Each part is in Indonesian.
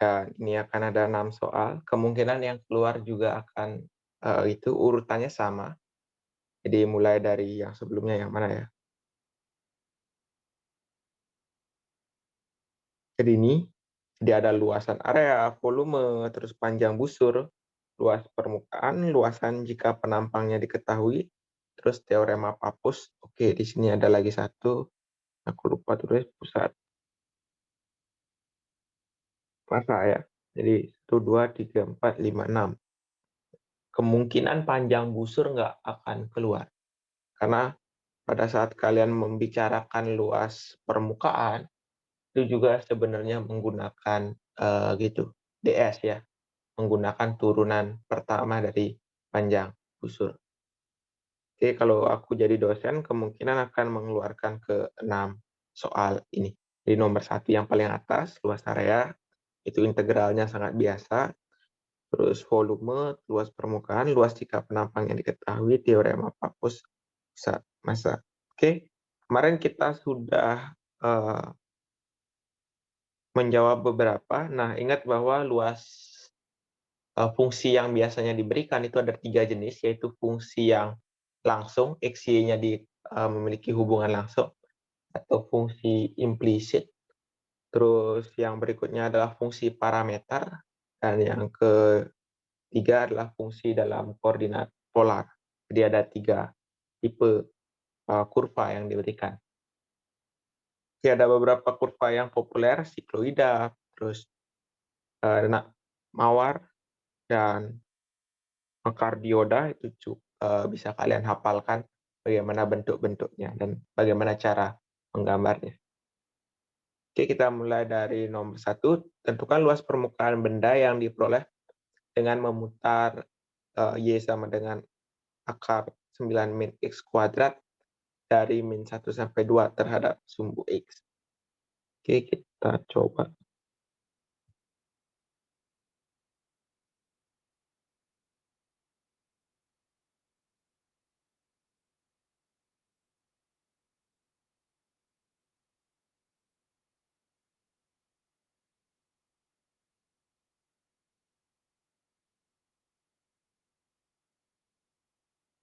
Dan ini akan ada 6 soal, kemungkinan yang keluar juga akan, itu urutannya sama. Jadi mulai dari yang sebelumnya yang mana ya? Jadi ini, dia ada luasan area, volume, terus panjang busur, luas permukaan, luasan jika penampangnya diketahui, terus teorema Pappus. Oke, di sini ada lagi satu, aku lupa tulis pusat massa ya. Jadi 1, 2, 3, 4, 5, 6. Kemungkinan panjang busur nggak akan keluar. Karena pada saat kalian membicarakan luas permukaan, itu juga sebenarnya menggunakan gitu, DS ya, menggunakan turunan pertama dari panjang busur. Jadi kalau aku jadi dosen, kemungkinan akan mengeluarkan ke 6 soal ini. Di nomor 1 yang paling atas, luas area, itu integralnya sangat biasa. Terus volume, luas permukaan, luas jika penampang yang diketahui, teorema Pappus, pusat massa. Oke, kemarin kita sudah menjawab beberapa. Nah, ingat bahwa luas fungsi yang biasanya diberikan itu ada 3 jenis, yaitu fungsi yang langsung, X, Y-nya memiliki hubungan langsung, atau fungsi implisit. Terus yang berikutnya adalah fungsi parameter, dan yang ketiga adalah fungsi dalam koordinat polar. Jadi ada 3 tipe kurva yang diberikan. Oke, ada beberapa kurva yang populer, sikloida, terus mawar, dan kardioda. Itu bisa kalian hafalkan bagaimana bentuk-bentuknya dan bagaimana cara menggambarnya. Oke, kita mulai dari nomor 1. Tentukan luas permukaan benda yang diperoleh dengan memutar Y sama dengan akar 9 min X kuadrat dari min 1 sampai 2 terhadap sumbu X. Oke, kita coba.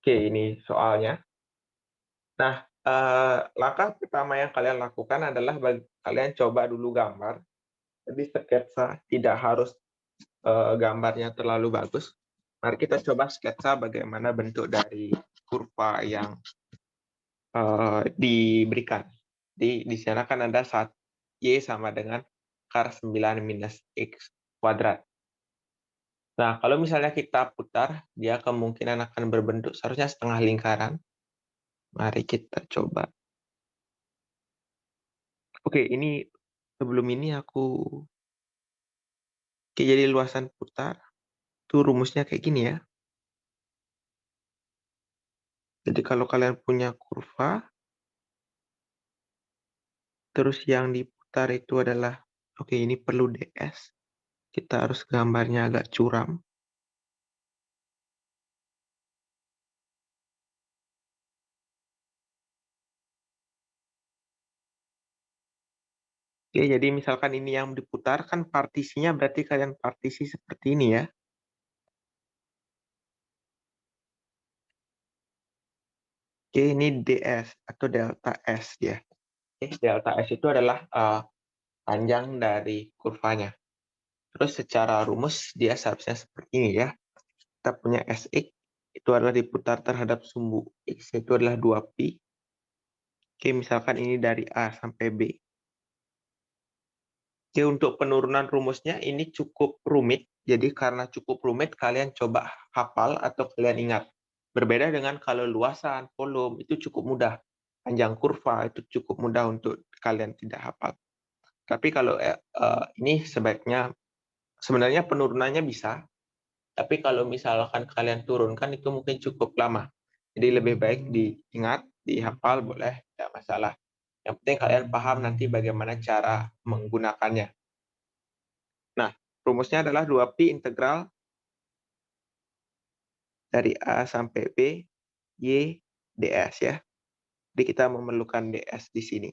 Oke, ini soalnya. Nah, langkah pertama yang kalian lakukan adalah kalian coba dulu gambar. Jadi sketsa, tidak harus gambarnya terlalu bagus. Mari kita coba sketsa bagaimana bentuk dari kurva yang diberikan. Di sana kan ada Y sama dengan akar 9 minus X kuadrat. Nah, kalau misalnya kita putar, dia kemungkinan akan berbentuk seharusnya setengah lingkaran. Mari kita coba. Oke, ini sebelum ini jadi luasan putar. Itu rumusnya kayak gini ya. Jadi kalau kalian punya kurva, terus yang diputar itu adalah, oke, ini perlu DS. Kita harus gambarnya agak curam. Oke, jadi misalkan ini yang diputar, kan partisinya berarti kalian partisi seperti ini ya. Oke, ini DS atau delta S ya. Oke, delta S itu adalah panjang dari kurvanya. Terus secara rumus dia seharusnya seperti ini ya. Kita punya SX, itu adalah diputar terhadap sumbu X, itu adalah 2pi. Oke, misalkan ini dari A sampai B. Oke, untuk penurunan rumusnya ini cukup rumit. Jadi karena cukup rumit, kalian coba hafal atau kalian ingat. Berbeda dengan kalau luasan, volume, itu cukup mudah. Panjang kurva itu cukup mudah untuk kalian tidak hafal. Tapi kalau ini sebaiknya, sebenarnya penurunannya bisa, tapi kalau misalkan kalian turunkan itu mungkin cukup lama. Jadi lebih baik diingat, dihafal boleh, tidak masalah. Yang penting kalian paham nanti bagaimana cara menggunakannya. Nah, rumusnya adalah 2pi integral dari A sampai B, Y, ds ya. Jadi kita memerlukan ds di sini.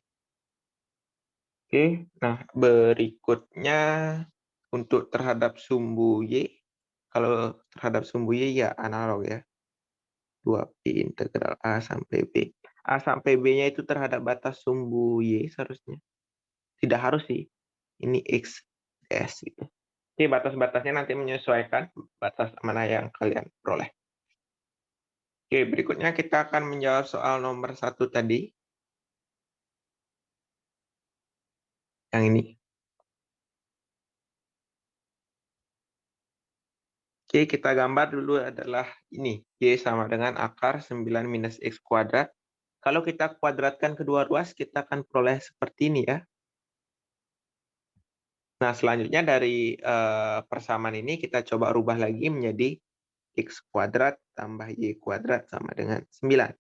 Oke, nah berikutnya untuk terhadap sumbu y, kalau terhadap sumbu y ya analog ya. 2pi integral a sampai b. A sampai b-nya itu terhadap batas sumbu y seharusnya. Tidak harus sih. Ini x ds gitu. Oke, batas-batasnya nanti menyesuaikan batas mana yang kalian peroleh. Oke, berikutnya kita akan menjawab soal nomor 1 tadi. Yang ini. Oke, kita gambar dulu adalah ini. Y sama dengan akar 9 minus X kuadrat. Kalau kita kuadratkan kedua ruas, kita akan peroleh seperti ini ya. Nah, selanjutnya dari persamaan ini kita coba rubah lagi menjadi X kuadrat tambah Y kuadrat sama dengan 9.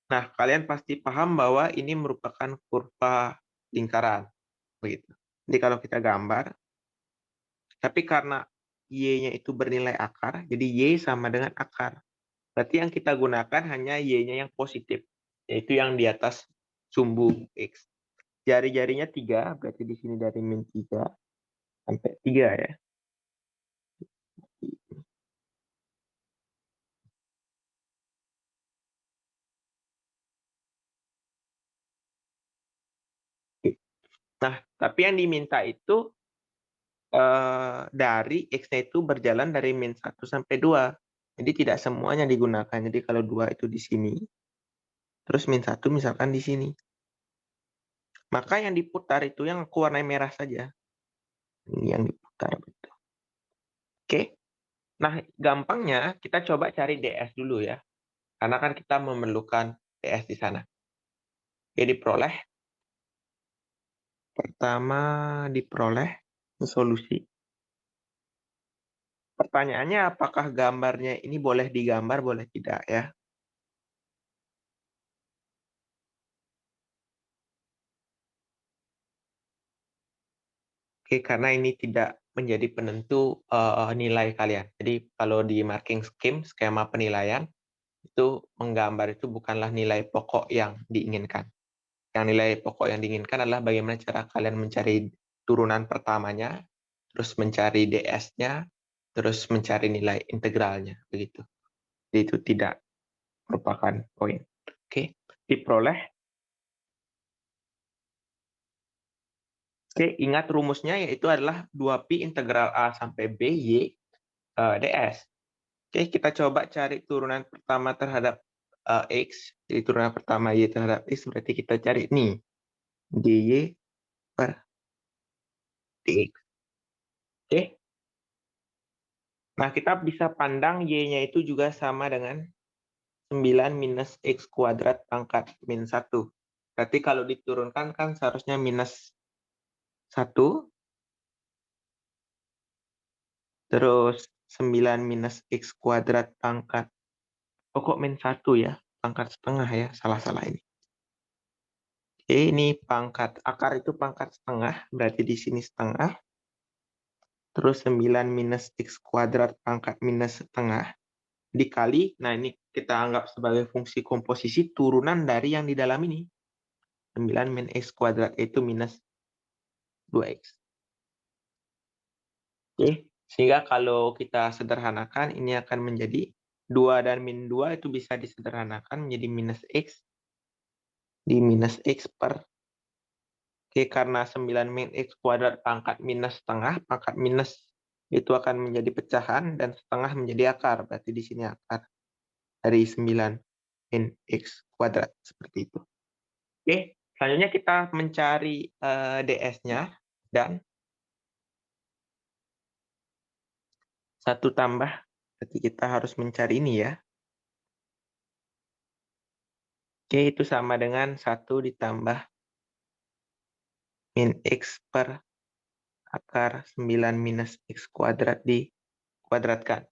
Nah, kalian pasti paham bahwa ini merupakan kurva lingkaran. Begitu. Jadi kalau kita gambar, tapi karena Y-nya itu bernilai akar, jadi Y sama dengan akar. Berarti yang kita gunakan hanya Y-nya yang positif, yaitu yang di atas sumbu X. Jari-jarinya 3, berarti di sini dari min 3 sampai 3 ya. Nah, tapi yang diminta itu dari X-nya itu berjalan dari min 1 sampai 2. Jadi tidak semuanya digunakan. Jadi kalau 2 itu di sini, terus min 1 misalkan di sini. Maka yang diputar itu yang aku warnai merah saja. Ini yang diputar. Betul. Oke. Nah, gampangnya kita coba cari ds dulu ya. Karena kan kita memerlukan ds di sana. Oke, diperoleh. Pertama diperoleh solusi. Pertanyaannya apakah gambarnya ini boleh digambar, boleh tidak ya. Oke, karena ini tidak menjadi penentu nilai kalian. Jadi kalau di marking scheme, skema penilaian, itu menggambar itu bukanlah nilai pokok yang diinginkan. Yang nilai pokok yang diinginkan adalah bagaimana cara kalian mencari turunan pertamanya, terus mencari ds-nya, terus mencari nilai integralnya. Begitu. Jadi itu tidak merupakan poin. Oke, diperoleh. Oke, ingat rumusnya yaitu adalah 2pi integral A sampai B Y ds. Oke, kita coba cari turunan pertama terhadap X. Jadi turunan pertama Y terhadap X berarti kita cari nih. dy per dx. Oke. Nah, kita bisa pandang Y-nya itu juga sama dengan 9 minus X kuadrat pangkat min 1. Berarti kalau diturunkan kan seharusnya minus 1. Terus 9 minus X kuadrat pangkat. Oh, kok min 1 ya? Pangkat setengah ya. Salah-salah ini. Oke, ini pangkat. Akar itu pangkat setengah. Berarti di sini setengah. Terus 9 minus X kuadrat pangkat minus setengah. Dikali, nah ini kita anggap sebagai fungsi komposisi turunan dari yang di dalam ini. 9 min X kuadrat itu minus 2X. Oke, sehingga kalau kita sederhanakan, ini akan menjadi 2 dan min 2 itu bisa disederhanakan menjadi minus X di minus X per. Oke, karena 9 min X kuadrat pangkat minus setengah, pangkat minus itu akan menjadi pecahan dan setengah menjadi akar. Berarti di sini akar dari 9 min X kuadrat. Seperti itu. Oke, selanjutnya kita mencari ds-nya dan 1 tambah. Berarti kita harus mencari ini ya. Oke, itu sama dengan 1 ditambah min X per akar 9 minus X kuadrat dikuadratkan.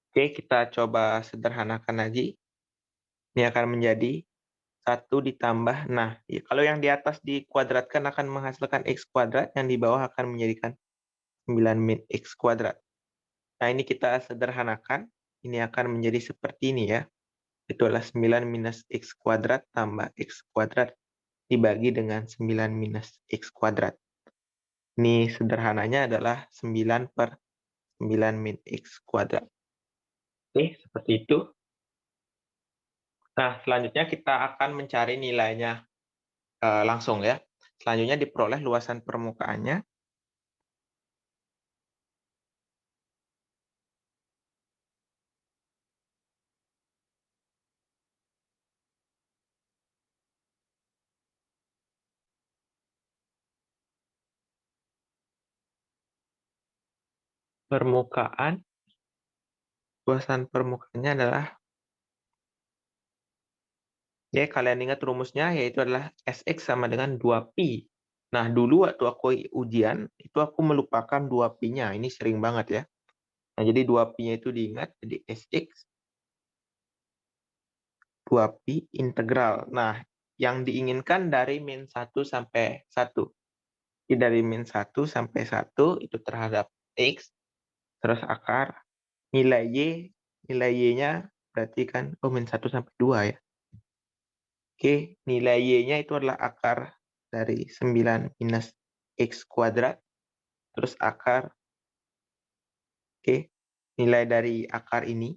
Oke, kita coba sederhanakan lagi. Ini akan menjadi 1 ditambah. Nah, kalau yang di atas dikuadratkan akan menghasilkan X kuadrat, yang di bawah akan menjadikan 9 min X kuadrat. Nah, ini kita sederhanakan. Ini akan menjadi seperti ini ya. itu adalah 9 minus X kuadrat tambah X kuadrat dibagi dengan 9 minus X kuadrat. Ini sederhananya adalah 9 per 9 min X kuadrat. Oke, seperti itu. Nah, selanjutnya kita akan mencari nilainya langsung ya. Selanjutnya diperoleh luasan permukaannya. Luasan permukaannya adalah, ya kalian ingat rumusnya, yaitu adalah Sx sama dengan 2pi. Nah, dulu waktu aku ujian, itu aku melupakan 2pi-nya. Ini sering banget ya. Nah, jadi 2pi-nya itu diingat, jadi Sx 2pi integral. Nah, yang diinginkan dari min 1 sampai 1. Jadi dari min 1 sampai 1 itu terhadap X, terus akar, nilai Y-nya berarti kan, min 1 sampai 2 ya. Oke, nilai Y-nya itu adalah akar dari 9 minus X kuadrat, terus akar, oke, nilai dari akar ini,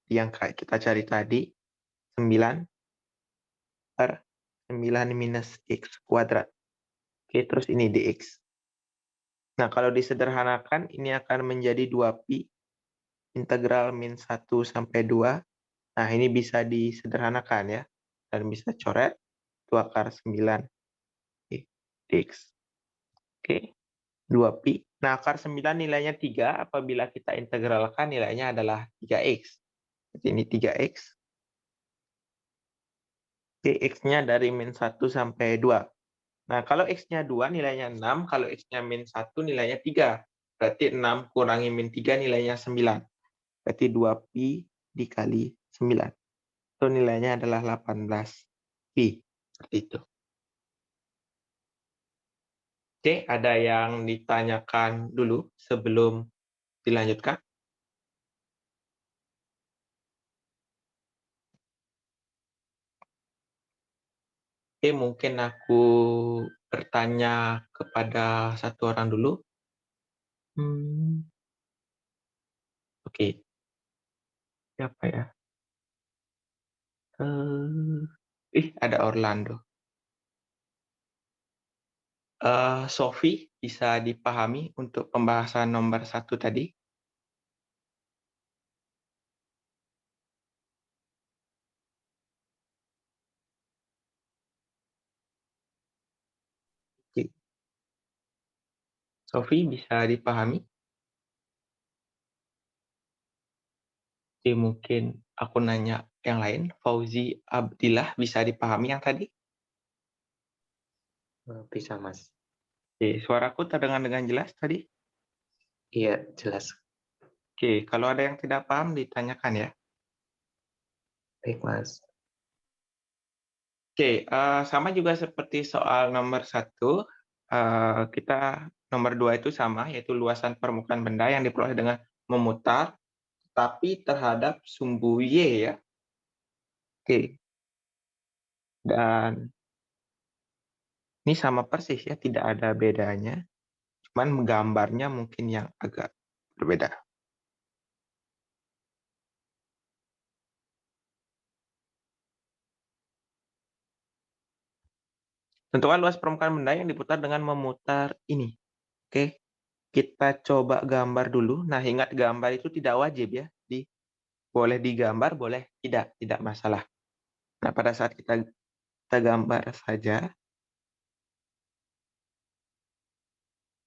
yang kita cari tadi, 9 per 9 minus X kuadrat. Oke, terus ini dx. Nah, kalau disederhanakan, ini akan menjadi 2pi integral min 1 sampai 2. Nah, ini bisa disederhanakan ya. Dan bisa coret 2 akar 9 dx. Oke, 2pi. Nah, akar 9 nilainya 3. Apabila kita integralkan, nilainya adalah 3x. Jadi ini 3x. X-nya dari min 1 sampai 2. Nah, kalau X-nya 2 nilainya 6, kalau X-nya min 1 nilainya 3. Berarti 6 kurangi min 3 nilainya 9. Berarti 2pi dikali 9. Itu nilainya adalah 18 pi. Seperti itu. Oke, ada yang ditanyakan dulu sebelum dilanjutkan? Oke, mungkin aku bertanya kepada satu orang dulu. Oke, siapa ya? Ada Orlando. Sofi, bisa dipahami untuk pembahasan nomor 1 tadi? Oke. Sofi, bisa dipahami? Oke, mungkin aku nanya yang lain. Fauzi Abdillah, bisa dipahami yang tadi? Bisa, Mas. Oke, suaraku terdengar dengan jelas tadi? Iya, jelas. Oke, kalau ada yang tidak paham, ditanyakan ya. Baik, Mas. Oke, sama juga seperti soal nomor 1, kita nomor 2 itu sama, yaitu luasan permukaan benda yang diperoleh dengan memutar, tapi terhadap sumbu Y ya. Oke, dan ini sama persis ya, tidak ada bedanya. Cuman gambarnya mungkin yang agak berbeda. Tentukan luas permukaan benda yang diputar dengan memutar ini. Oke, kita coba gambar dulu. Nah, ingat gambar itu tidak wajib ya. Boleh digambar, boleh tidak masalah. Nah, pada saat kita gambar saja.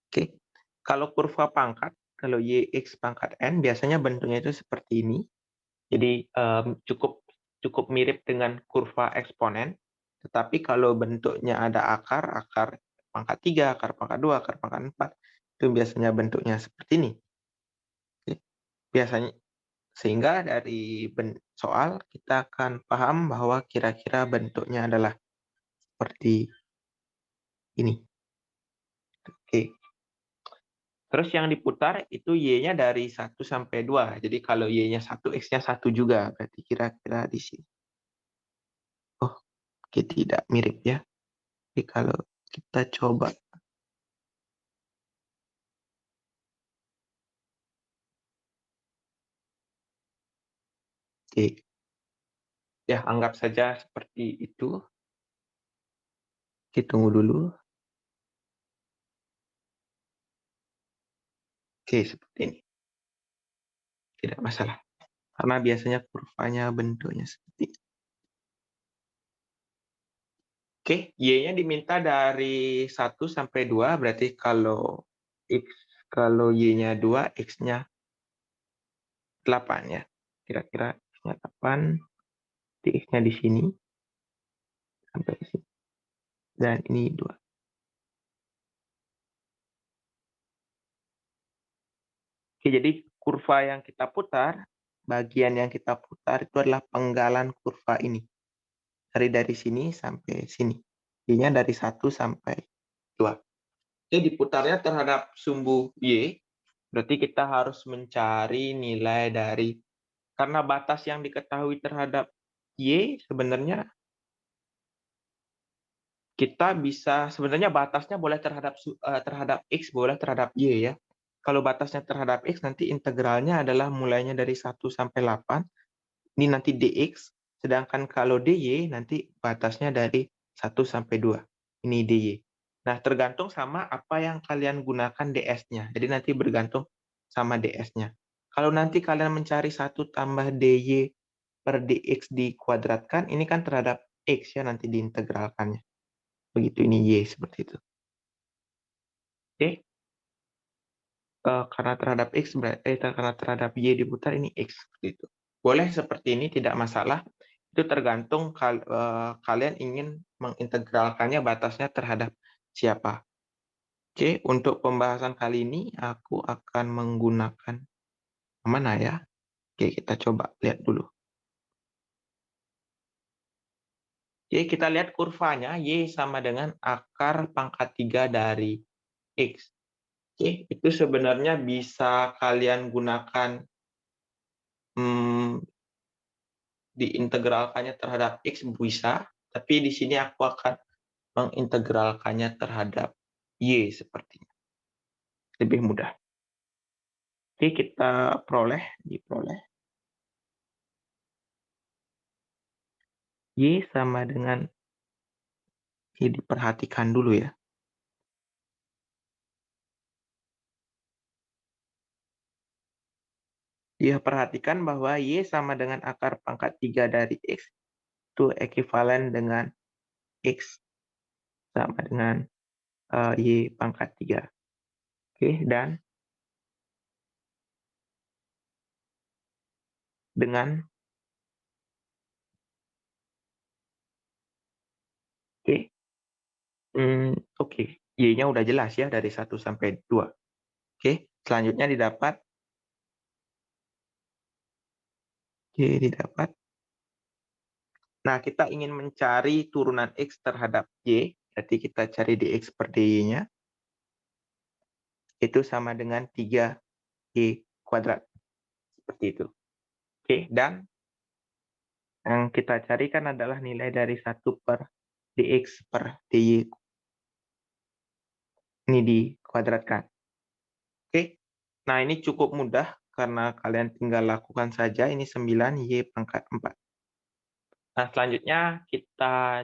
Oke, kalau kurva pangkat, kalau YX pangkat N, biasanya bentuknya itu seperti ini. Jadi cukup mirip dengan kurva eksponen. Tetapi kalau bentuknya ada akar pangkat 3, akar pangkat 2, akar pangkat 4, itu biasanya bentuknya seperti ini. Biasanya, sehingga dari soal kita akan paham bahwa kira-kira bentuknya adalah seperti ini. Oke. Terus yang diputar itu Y-nya dari 1 sampai 2. Jadi kalau Y-nya 1, X-nya 1 juga. Berarti kira-kira di sini. Oke, tidak mirip ya. Jadi kalau kita coba. Oke, ya anggap saja seperti itu. Kita tunggu dulu. Oke, seperti ini. Tidak masalah. Karena biasanya kurvanya bentuknya seperti ini. Oke, Y-nya diminta dari 1 sampai 2, berarti kalau Y-nya 2, X-nya 8 ya. Kira-kira X-nya 8, di X-nya di sini, sampai di sini. Dan ini 2. Oke, jadi kurva yang kita putar, bagian yang kita putar itu adalah penggalan kurva ini. Dari sini sampai sini. Y-nya dari 1 sampai 2. Oke, diputarnya terhadap sumbu Y, berarti kita harus mencari nilai dari, karena batas yang diketahui terhadap Y sebenarnya kita bisa, sebenarnya batasnya boleh terhadap X, boleh terhadap Y ya. Kalau batasnya terhadap X, nanti integralnya adalah mulainya dari 1 sampai 8, ini nanti dx, sedangkan kalau dy nanti batasnya dari 1 sampai 2, ini dy. Nah, tergantung sama apa yang kalian gunakan ds-nya, jadi nanti bergantung sama ds-nya. Kalau nanti kalian mencari 1 tambah dy per dx dikuadratkan, ini kan terhadap x ya, nanti diintegralkannya. Begitu, ini y seperti itu. Oke, karena terhadap x karena terhadap y diputar, ini x seperti itu. Boleh seperti ini, tidak masalah. Itu tergantung kalian ingin mengintegralkannya batasnya terhadap siapa. Oke, untuk pembahasan kali ini aku akan menggunakan mana ya? Oke, kita coba lihat dulu. Oke, kita lihat kurvanya, Y sama dengan akar pangkat 3 dari X. Oke, itu sebenarnya bisa kalian gunakan diintegralkannya terhadap X bisa, tapi di sini aku akan mengintegralkannya terhadap Y sepertinya. Lebih mudah. Oke, kita diperoleh. Y sama dengan, ini diperhatikan dulu ya. Dia perhatikan bahwa Y sama dengan akar pangkat 3 dari X, itu ekuivalen dengan X sama dengan Y pangkat 3. Oke, dan dengan, oke, oke, Y-nya udah jelas ya dari 1 sampai 2. Oke, selanjutnya didapat. Oke, didapat. Nah, kita ingin mencari turunan X terhadap Y, berarti kita cari dx per dy-nya, itu sama dengan 3y kuadrat. Seperti itu. Oke, dan yang kita carikan adalah nilai dari 1 per dx per dy. Ini dikuadratkan. Oke, nah ini cukup mudah karena kalian tinggal lakukan saja. Ini 9y pangkat 4. Nah, selanjutnya kita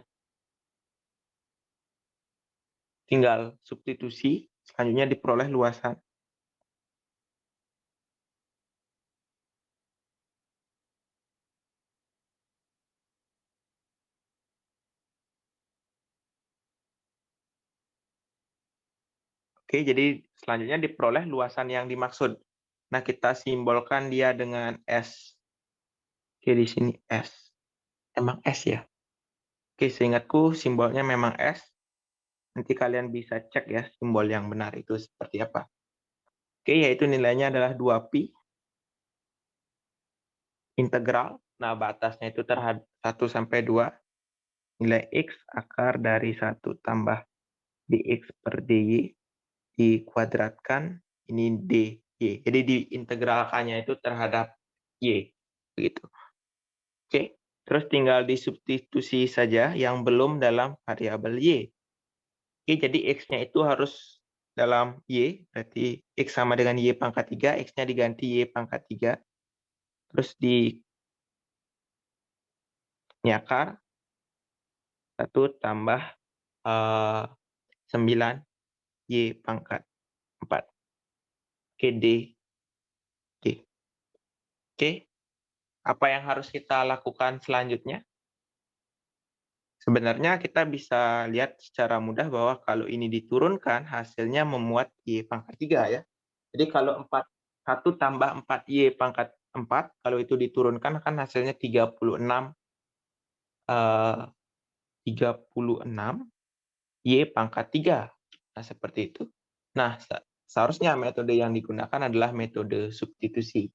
tinggal substitusi. Selanjutnya diperoleh luasan. Oke, jadi selanjutnya diperoleh luasan yang dimaksud. Nah, kita simbolkan dia dengan S. Oke, di sini S. Emang S ya? Oke, seingatku simbolnya memang S. Nanti kalian bisa cek ya simbol yang benar itu seperti apa. Oke, yaitu nilainya adalah 2pi integral. Nah, batasnya itu terhadap 1 sampai 2. Nilai X akar dari 1 tambah dx per dy dikuadratkan, ini dy. Jadi diintegralkannya itu terhadap y. Begitu. Oke, Terus tinggal disubstitusi saja yang belum dalam variabel Y. Oke, jadi X-nya itu harus dalam Y, berarti X sama dengan Y pangkat 3, X-nya diganti Y pangkat 3, terus diakar 1 tambah 9 Y pangkat 4. Oke, D. Oke, apa yang harus kita lakukan selanjutnya? Sebenarnya kita bisa lihat secara mudah bahwa kalau ini diturunkan, hasilnya memuat Y pangkat 3 ya. Jadi kalau 1 tambah 4Y pangkat 4, kalau itu diturunkan kan hasilnya 36, 36 Y pangkat 3. Nah, seperti itu. Nah, seharusnya metode yang digunakan adalah metode substitusi.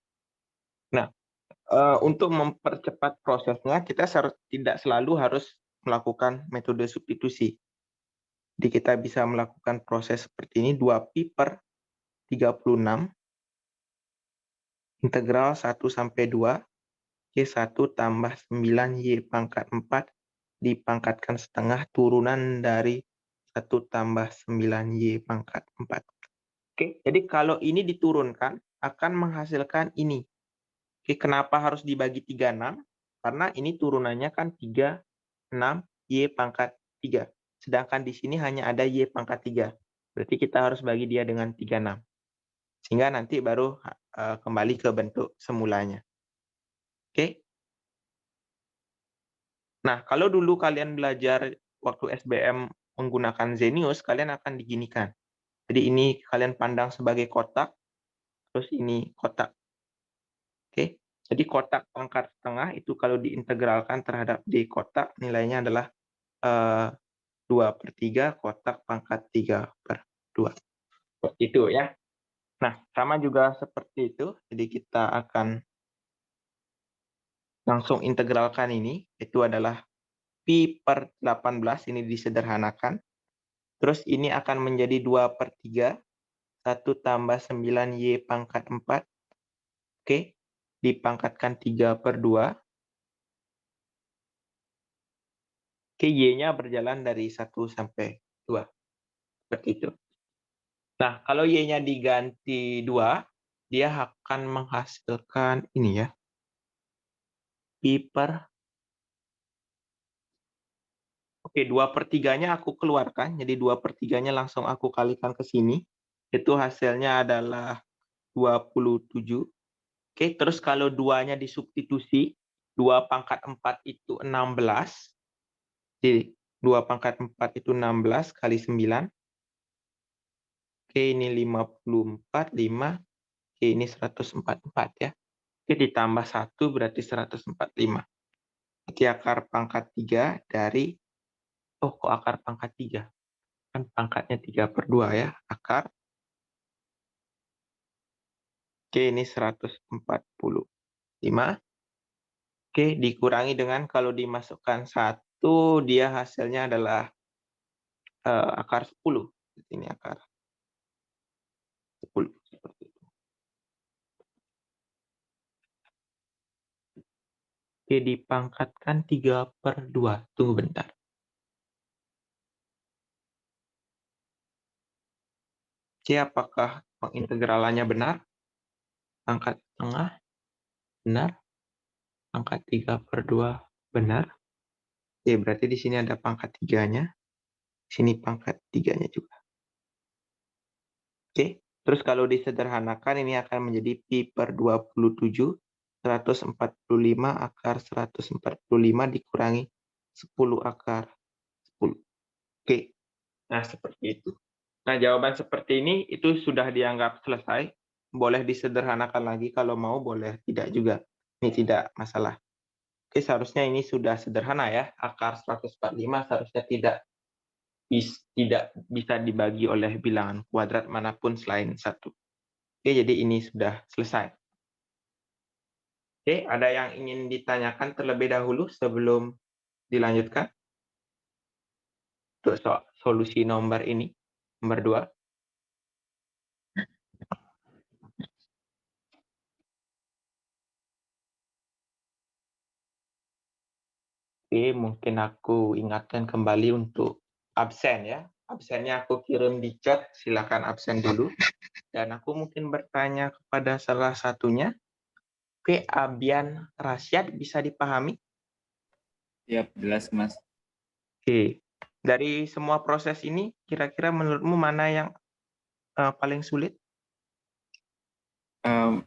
Nah, untuk mempercepat prosesnya, kita tidak selalu harus melakukan metode substitusi. Jadi kita bisa melakukan proses seperti ini, 2pi per 36 integral 1 sampai 2 Y1 tambah 9 Y pangkat 4 dipangkatkan setengah turunan dari 1 tambah 9 Y pangkat 4. Oke, jadi kalau ini diturunkan akan menghasilkan ini. Oke, kenapa harus dibagi 36? Karena ini turunannya kan 3, 6, Y pangkat 3. Sedangkan di sini hanya ada Y pangkat 3. Berarti kita harus bagi dia dengan 36. Sehingga nanti baru kembali ke bentuk semulanya. Oke? Nah, kalau dulu kalian belajar waktu SBM menggunakan Zenius, kalian akan diginikan. Jadi ini kalian pandang sebagai kotak, terus ini kotak. Oke? Jadi kotak pangkat setengah itu kalau diintegralkan terhadap D kotak, nilainya adalah 2/3 kotak pangkat 3/2. Seperti itu ya. Nah, sama juga seperti itu. Jadi kita akan langsung integralkan ini. Itu adalah pi per 18, ini disederhanakan. Terus ini akan menjadi 2/3, 1 tambah 9 Y pangkat 4. Oke, dipangkatkan 3/2. Oke, Y-nya berjalan dari 1 sampai 2. Seperti itu. Nah, kalau Y-nya diganti 2, dia akan menghasilkan ini ya. Pi per, oke, 2/3-nya aku keluarkan, jadi 2/3-nya langsung aku kalikan ke sini. Itu hasilnya adalah 27. Oke, terus kalau 2-nya disubstitusi, 2 pangkat 4 itu 16. Jadi 2 pangkat 4 itu 16 kali 9. Oke, ini 54, 5. Oke, ini 144 ya. Oke, ditambah 1 berarti 145. Berarti akar pangkat 3 dari, kok akar pangkat 3? Kan pangkatnya 3/2 ya, akar. Oke, ini 145. Oke, dikurangi dengan kalau dimasukkan 1, dia hasilnya adalah akar 10. Ini akar 10. Seperti itu. Oke, dipangkatkan 3/2. Tunggu bentar. C, apakah pengintegralannya benar? Pangkat setengah benar. Pangkat 3/2 benar. Oke, berarti di sini ada pangkat 3-nya. Sini pangkat 3-nya juga. Oke, terus kalau disederhanakan ini akan menjadi pi per 27, 145 akar 145 dikurangi 10 akar 10. Oke, nah seperti itu. Nah, jawaban seperti ini itu sudah dianggap selesai. Boleh disederhanakan lagi kalau mau, boleh tidak juga. Ini tidak masalah. Oke, seharusnya ini sudah sederhana ya. Akar 145 seharusnya tidak bisa dibagi oleh bilangan kuadrat manapun selain 1. Oke, jadi ini sudah selesai. Oke, ada yang ingin ditanyakan terlebih dahulu sebelum dilanjutkan? Untuk solusi nomor ini, nomor 2. Oke, mungkin aku ingatkan kembali untuk absen ya. Absennya aku kirim di chat, silakan absen dulu. Dan aku mungkin bertanya kepada salah satunya, oke, Abian Rasyad bisa dipahami? Siap, jelas Mas. Oke, dari semua proses ini, kira-kira menurutmu mana yang paling sulit?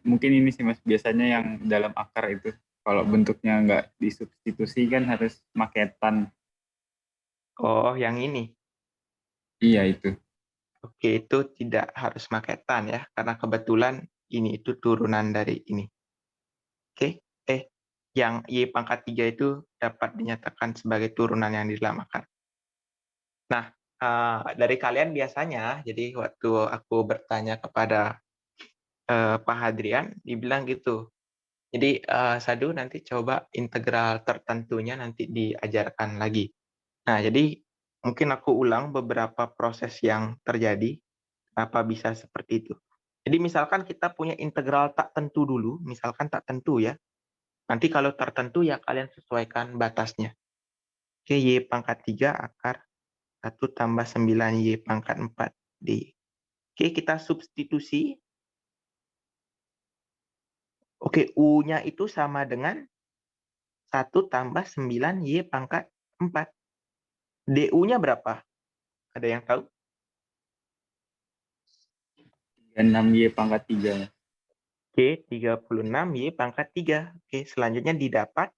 Mungkin ini sih Mas, biasanya yang dalam akar itu. Kalau bentuknya nggak disubstitusi kan harus maketan. Oh, yang ini. Iya itu. Oke, itu tidak harus maketan ya, karena kebetulan ini itu turunan dari ini. Oke, yang Y pangkat 3 itu dapat dinyatakan sebagai turunan yang di dalam akar. Nah, dari kalian biasanya, jadi waktu aku bertanya kepada Pak Hadrian, dibilang gitu. Jadi, Sadu nanti coba integral tertentunya nanti diajarkan lagi. Nah, jadi mungkin aku ulang beberapa proses yang terjadi, kenapa bisa seperti itu. Jadi misalkan kita punya integral tak tentu dulu, misalkan tak tentu ya. Nanti kalau tertentu ya kalian sesuaikan batasnya. Oke, Y pangkat 3 akar 1 tambah 9 Y pangkat 4 D. Oke, kita substitusi. Oke, U-nya itu sama dengan 1 tambah 9 Y pangkat 4. DU-nya berapa? Ada yang tahu? 36Y pangkat 3. Oke, 36 Y pangkat 3. Oke, selanjutnya didapat.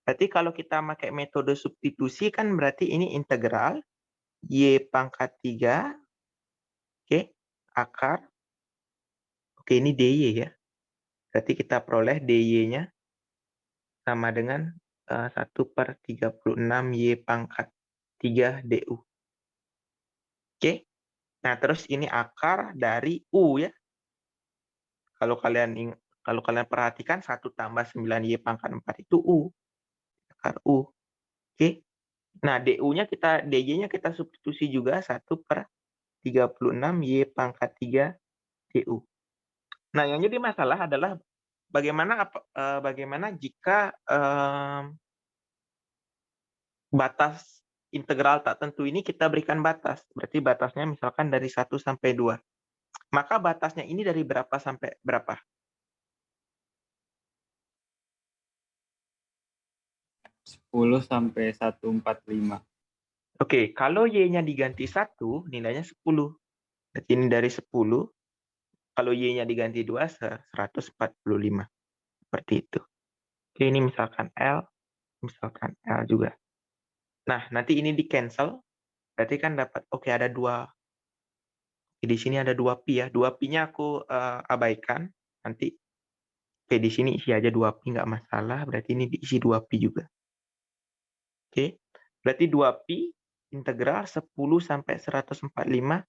Berarti kalau kita pakai metode substitusi kan berarti ini integral Y pangkat 3. Oke, akar. Oke, ini DY ya. Berarti kita peroleh DY-nya sama dengan 1/36 Y pangkat 3 DU. Oke, nah terus ini akar dari U ya. Kalau kalian perhatikan 1 tambah 9 Y pangkat 4 itu U. Akar U. Oke. Nah, DY-nya kita substitusi juga 1/36 Y pangkat 3 DU. Nah, yang jadi masalah adalah bagaimana jika batas integral tak tentu ini kita berikan batas. Berarti batasnya misalkan dari 1 sampai 2. Maka batasnya ini dari berapa sampai berapa? 10 sampai 145. Oke, kalau Y-nya diganti 1, nilainya 10. Berarti ini dari 10. Kalau Y-nya diganti 2, 145. Seperti itu. Oke, ini misalkan L juga. Nah, nanti ini di-cancel. Berarti kan dapat, oke ada 2. Di sini ada 2pi ya. 2pi-nya aku abaikan. Nanti oke, di sini isi aja 2pi, nggak masalah. Berarti ini diisi 2pi juga. Oke, berarti 2pi integral 10 sampai 145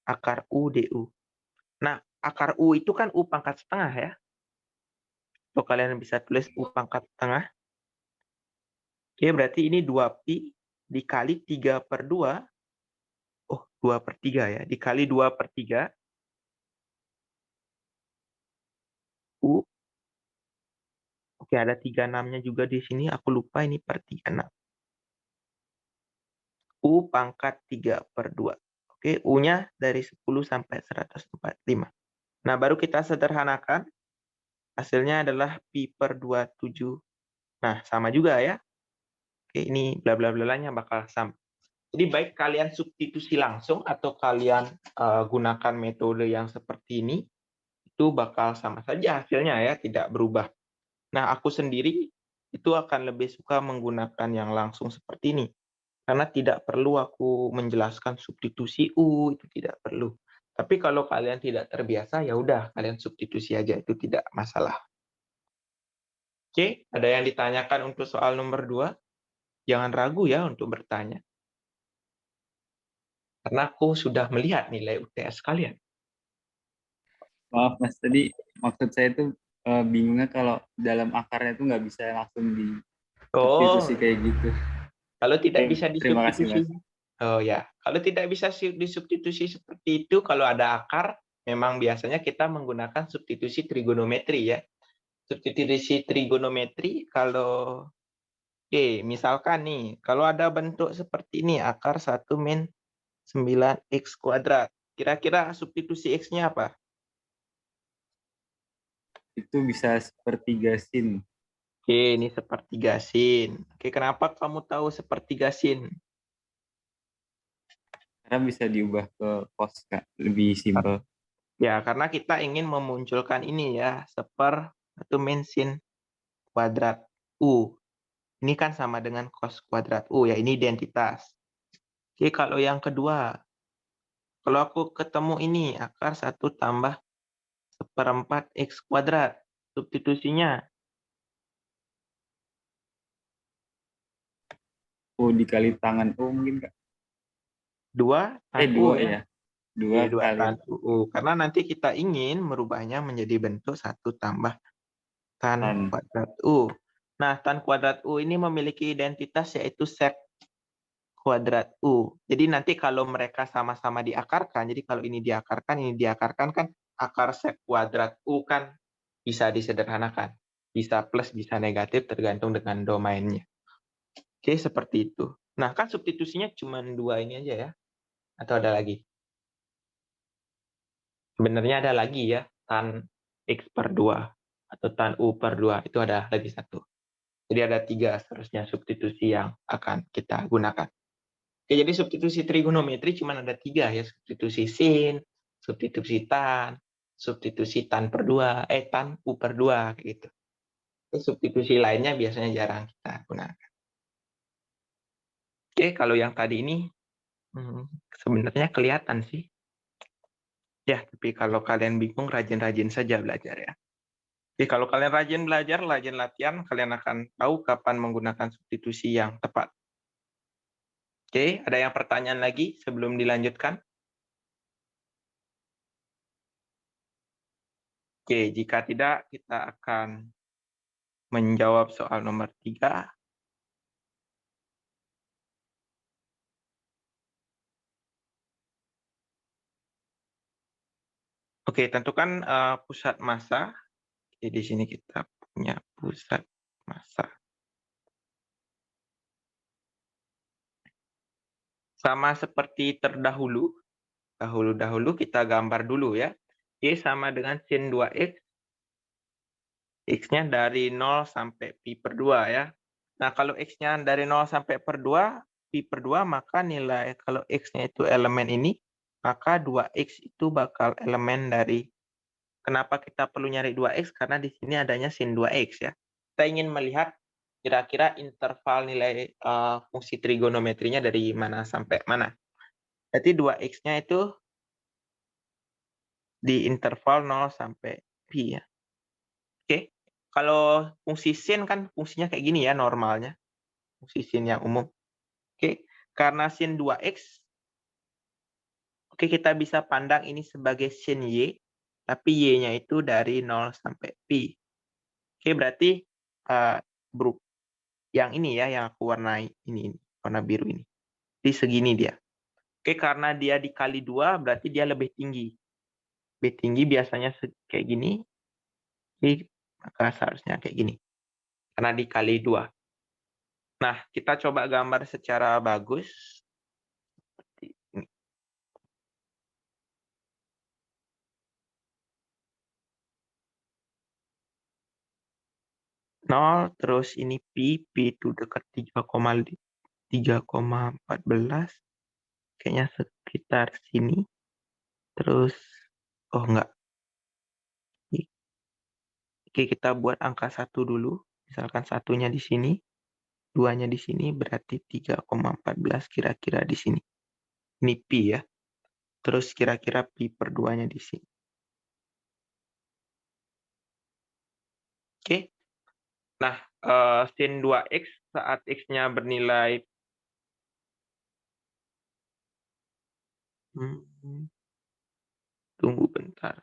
akar U DU. Nah, akar U itu kan U pangkat setengah ya. So, kalian bisa tulis U pangkat setengah. Oke, berarti ini 2pi dikali 3/2. Oh, 2/3 ya. Dikali 2/3 U. Oke, ada 36-nya juga di sini. Aku lupa ini per 36. U pangkat 3/2. Oke, U-nya dari 10 sampai 145. Nah, baru kita sederhanakan. Hasilnya adalah pi/27. Nah, sama juga ya. Oke, ini bla bla blanya bakal sama. Jadi baik kalian substitusi langsung atau kalian gunakan metode yang seperti ini, itu bakal sama saja hasilnya ya, tidak berubah. Nah, aku sendiri itu akan lebih suka menggunakan yang langsung seperti ini. Karena tidak perlu aku menjelaskan substitusi U, itu tidak perlu. Tapi kalau kalian tidak terbiasa, ya udah kalian substitusi aja, itu tidak masalah. Oke, ada yang ditanyakan untuk soal nomor 2? Jangan ragu ya untuk bertanya. Karena aku sudah melihat nilai UTS kalian. Maaf Mas, tadi maksud saya itu bingungnya kalau dalam akarnya itu nggak bisa langsung Oh, disubstitusi kayak gitu. kalau tidak bisa Terima kasih Mas. disubstitusi. Oh ya, kalau tidak bisa disubstitusi seperti itu, kalau ada akar, memang biasanya kita menggunakan substitusi trigonometri ya. Substitusi trigonometri kalau Oke, misalkan nih, kalau ada bentuk seperti ini, akar 1 min 9x kuadrat. Kira-kira substitusi x-nya apa? Itu bisa sepertiga sin. Oke, ini sepertiga sin. Oke, kenapa kamu tahu sepertiga sin? Karena bisa diubah ke cos, Kak. Lebih simpel. Ya, karena kita ingin memunculkan ini ya, 1 min sin kuadrat U. Ini kan sama dengan cos kuadrat U ya, ini identitas. Oke, kalau yang kedua, kalau aku ketemu ini akar 1 tambah 1/4 x kuadrat, substitusinya U dikali tangan U mungkin, Kak. 2 tan U 2 ya. ya. 2 Oke, 2 kali tan U. Karena nanti kita ingin merubahnya menjadi bentuk 1 tambah tan tan. kuadrat U. Nah, tan kuadrat U ini memiliki identitas yaitu sek kuadrat U. Jadi nanti kalau mereka sama-sama diakarkan, jadi kalau ini diakarkan kan akar sek kuadrat U kan bisa disederhanakan. Bisa plus, bisa negatif tergantung dengan domainnya. Oke, seperti itu. Nah, kan substitusinya cuma 2 ini aja ya? Atau ada lagi? Sebenarnya ada lagi ya, tan X per 2 atau tan U per 2, itu ada lagi satu. Jadi ada 3 seterusnya substitusi yang akan kita gunakan. Oke, jadi substitusi trigonometri cuma ada 3 ya, substitusi sin, substitusi tan, substitusi tan per 2, tan U per 2, kayak gitu. Substitusi lainnya biasanya jarang kita gunakan. Oke, kalau yang tadi ini sebenarnya kelihatan sih. Ya, tapi kalau kalian bingung, rajin-rajin saja belajar ya. Oke, kalau kalian rajin belajar, rajin latihan, kalian akan tahu kapan menggunakan substitusi yang tepat. Oke, ada yang pertanyaan lagi sebelum dilanjutkan? Oke, jika tidak, kita akan menjawab soal nomor 3. Oke, tentukan pusat massa. Oke, di sini kita punya pusat massa. Sama seperti terdahulu, dahulu kita gambar dulu ya. Y sama dengan sin 2x, x-nya dari 0 sampai pi per 2 ya. Nah, kalau x-nya dari 0 sampai per 2, pi per 2, maka nilai kalau x-nya itu elemen ini, maka 2x itu bakal elemen dari, kenapa kita perlu nyari 2x? Karena di sini adanya sin 2x ya. Kita ingin melihat kira-kira interval nilai fungsi trigonometrinya dari mana sampai mana. Berarti 2x-nya itu di interval 0 sampai pi ya. Oke. Kalau fungsi sin kan fungsinya kayak gini ya normalnya. Fungsi sin yang umum. Oke. Karena sin 2x, oke, kita bisa pandang ini sebagai sin y, tapi y-nya itu dari 0 sampai pi. Oke, berarti yang ini ya, yang aku warnai ini warna biru ini. Jadi segini dia. Oke, karena dia dikali 2, berarti dia lebih tinggi. Lebih tinggi biasanya kayak gini, maka seharusnya kayak gini. Karena dikali 2. Nah, kita coba gambar secara bagus. Seperti ini. Nol, terus ini pi itu dekat 3,14. Kayaknya sekitar sini. Terus, oh enggak. Oke, kita buat angka 1 dulu. Misalkan satunya di sini, 2-nya di sini, berarti 3,14 kira-kira di sini. Ini pi ya. Terus kira-kira pi per 2-nya di sini. Oke. Nah, sin 2x saat x-nya bernilai tunggu bentar.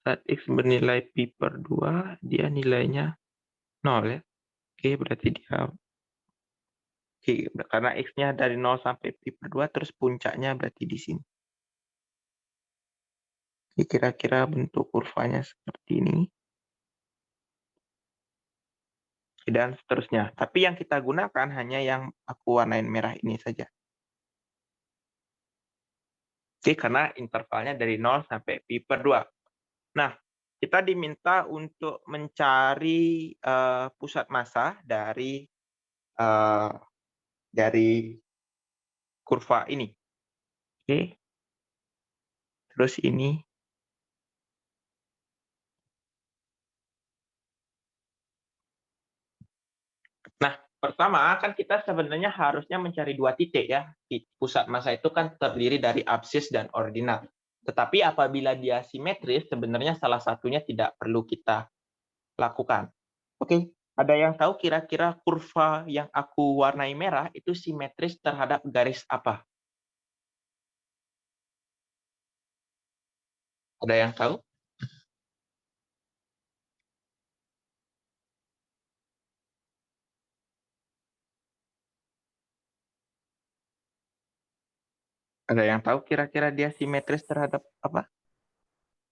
Saat x bernilai pi per 2, dia nilainya 0 ya. Oke, berarti dia karena x-nya dari 0 sampai pi per 2, terus puncaknya berarti di sini. Kira-kira bentuk kurvanya seperti ini. dan seterusnya. Tapi yang kita gunakan hanya yang aku warnain merah ini saja. Oke, karena intervalnya dari 0 sampai pi per 2. Nah, kita diminta untuk mencari pusat massa dari kurva ini. Oke, terus ini. Nah, pertama kan kita sebenarnya harusnya mencari dua titik ya. Pusat massa itu kan terdiri dari absis dan ordinat. Tetapi apabila dia simetris, sebenarnya salah satunya tidak perlu kita lakukan. Oke, ada yang tahu kira-kira kurva yang aku warnai merah itu simetris terhadap garis apa? Ada yang tahu? Ada yang tahu kira-kira dia simetris terhadap apa?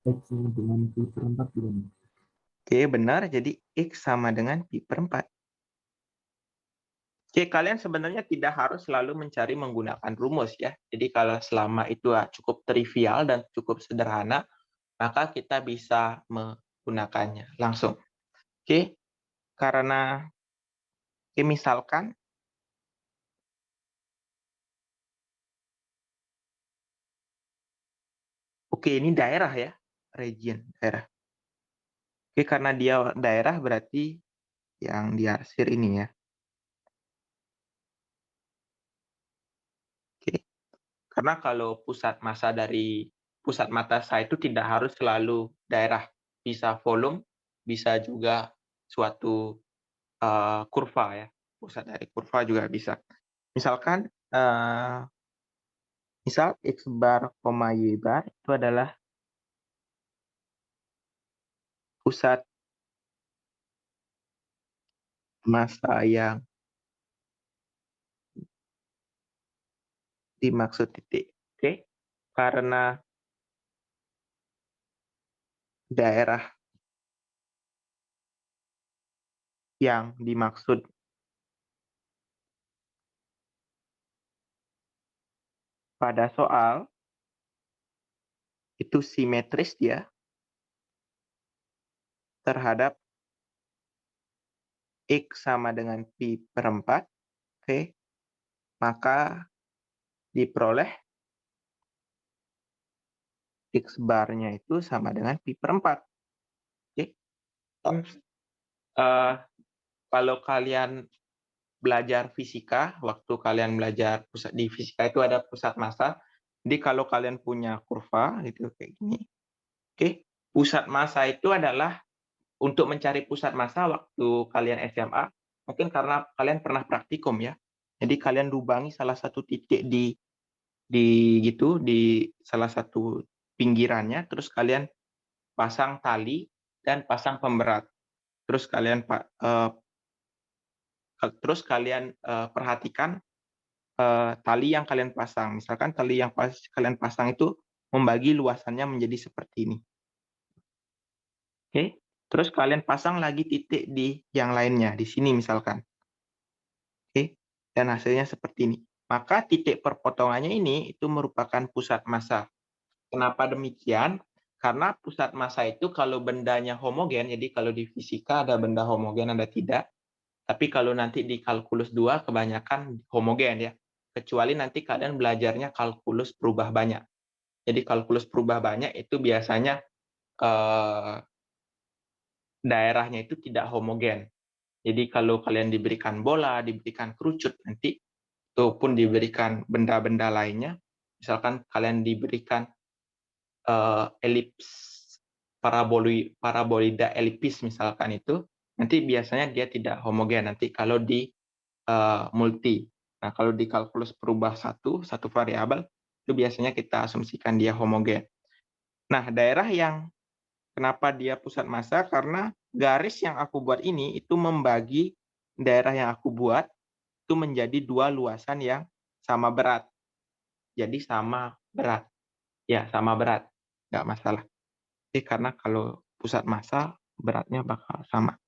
X sama dengan pi per 4 juga nih. Oke, benar. Jadi X sama dengan pi per 4. Oke, kalian sebenarnya tidak harus selalu mencari menggunakan rumus ya. Jadi kalau selama itu cukup trivial dan cukup sederhana, maka kita bisa menggunakannya langsung. Oke, karena misalkan oke, ini daerah ya, region, daerah. Oke, karena dia daerah berarti yang diarsir ini ya. Oke, karena kalau pusat massa itu tidak harus selalu daerah. Bisa volume, bisa juga suatu kurva ya. Pusat dari kurva juga bisa. Misalkan, misal X bar, Y bar itu adalah pusat massa yang dimaksud titik. Oke, karena daerah yang dimaksud pada soal itu simetris dia terhadap X sama dengan pi per 4, oke, maka diperoleh X barnya itu sama dengan pi per 4. Oke. Kalau kalian belajar fisika, waktu kalian belajar di fisika itu ada pusat massa. Jadi kalau kalian punya kurva gitu kayak gini, oke, pusat massa itu adalah untuk mencari pusat massa waktu kalian SMA, mungkin karena kalian pernah praktikum ya. Jadi kalian lubangi salah satu titik di salah satu pinggirannya, terus kalian pasang tali dan pasang pemberat. Terus kalian perhatikan tali yang kalian pasang. Misalkan tali yang kalian pasang itu membagi luasannya menjadi seperti ini. Oke, terus kalian pasang lagi titik di yang lainnya, di sini misalkan. Oke, dan hasilnya seperti ini. Maka titik perpotongannya ini itu merupakan pusat massa. Kenapa demikian? Karena pusat massa itu kalau bendanya homogen, jadi kalau di fisika ada benda homogen, ada tidak. Tapi kalau nanti di kalkulus 2 kebanyakan homogen ya. Kecuali nanti kalian belajarnya kalkulus perubah banyak. Jadi kalkulus perubah banyak itu biasanya daerahnya itu tidak homogen. Jadi kalau kalian diberikan bola, diberikan kerucut nanti, ataupun diberikan benda-benda lainnya, misalkan kalian diberikan elips, parabolida elipis misalkan itu, nanti biasanya dia tidak homogen nanti kalau di multi. Nah, kalau di kalkulus perubah satu variabel, itu biasanya kita asumsikan dia homogen. Nah, daerah yang kenapa dia pusat massa? Karena garis yang aku buat ini itu membagi daerah yang aku buat itu menjadi dua luasan yang sama berat. Jadi sama berat. Ya, sama berat. Nggak masalah. Jadi karena kalau pusat massa beratnya bakal sama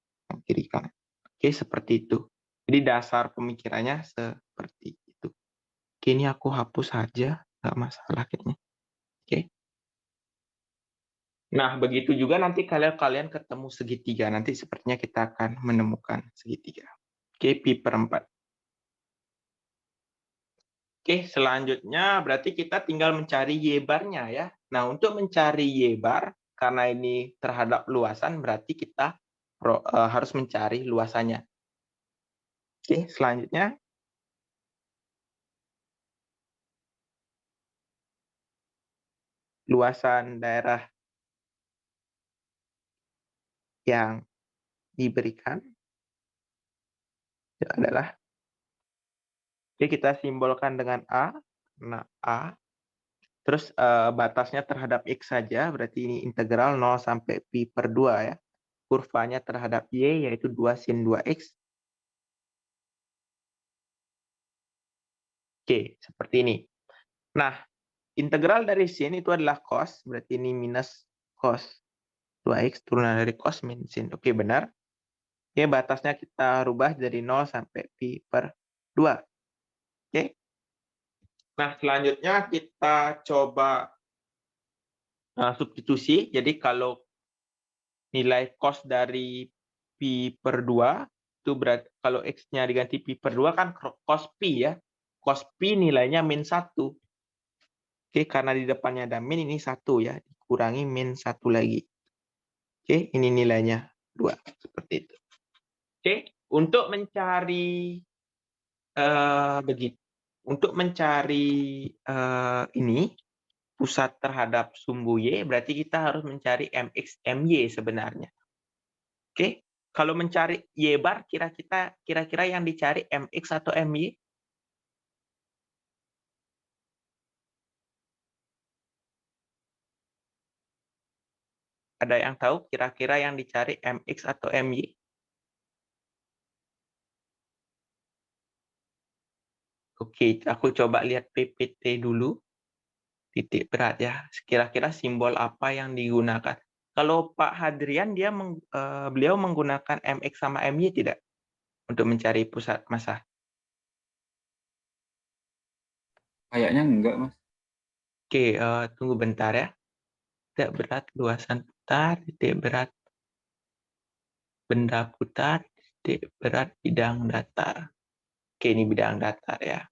kiri kanan. Oke, seperti itu. Jadi dasar pemikirannya seperti itu. Oke, ini aku hapus saja, nggak masalah kayaknya. Oke. Nah, begitu juga nanti kalian ketemu segitiga. Nanti sepertinya kita akan menemukan segitiga. Oke, pi per 4. Oke, selanjutnya berarti kita tinggal mencari Y barnya ya. Nah, untuk mencari Y bar, karena ini terhadap luasan, berarti kita harus mencari luasannya. Oke, selanjutnya. Luasan daerah yang diberikan adalah, oke, kita simbolkan dengan A. Nah, A. Terus batasnya terhadap X saja, berarti ini integral 0 sampai pi per 2 ya. Kurvanya terhadap Y yaitu 2 sin 2X. Oke, seperti ini. Nah, integral dari sin itu adalah cos, berarti ini minus cos 2X turunan dari cos min sin. Oke, benar. Oke, batasnya kita rubah dari 0 sampai pi per 2. Oke. Nah, selanjutnya kita coba substitusi. Jadi kalau nilai cos dari pi per 2, itu berarti kalau X-nya diganti pi per 2 kan cos pi ya. Cos pi nilainya min 1. Oke, karena di depannya ada min, ini 1 ya. Dikurangi min 1 lagi. Oke, ini nilainya 2. Seperti itu. Oke, untuk mencari begitu. Untuk mencari ini, pusat terhadap sumbu Y, berarti kita harus mencari MX, MY sebenarnya. Oke, kalau mencari Y bar, kira-kira yang dicari MX atau MY? Ada yang tahu kira-kira yang dicari MX atau MY? Oke, aku coba lihat PPT dulu. Titik berat ya. Kira-kira simbol apa yang digunakan? Kalau Pak Hadrian, beliau menggunakan MX sama MY tidak? Untuk mencari pusat massa. Kayaknya enggak, Mas. Oke, tunggu bentar ya. Titik berat luasan putar, titik berat benda putar, titik berat bidang datar. Oke, ini bidang datar ya.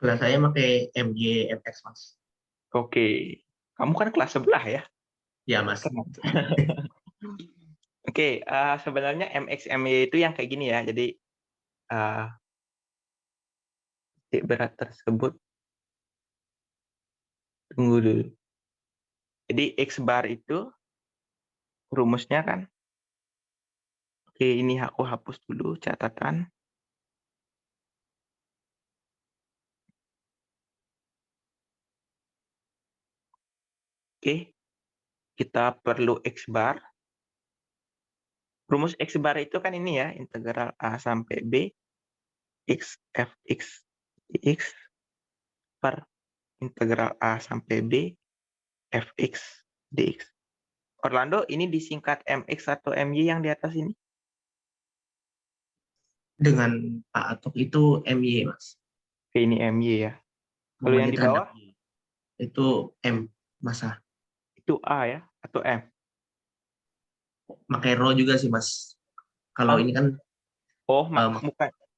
Kelas saya pakai MY MX, Mas. Oke, kamu kan kelas sebelah ya? Ya, Mas. Oke, sebenarnya MX MY itu yang kayak gini ya. Jadi titik berat tersebut, tunggu dulu. Jadi X bar itu rumusnya kan. Oke, ini aku hapus dulu catatan. Oke, kita perlu X bar. Rumus X bar itu kan ini ya, integral A sampai B, X Fx dx per integral A sampai B, Fx dx. Orlando, ini disingkat MX atau MY yang di atas ini? Dengan Pak Atok itu MY, Mas. Oke, ini MY ya. Kalau yang di bawah? Itu M, masa. Itu A ya, atau M? Pakai rho juga sih, Mas. Kalau ini kan Oh,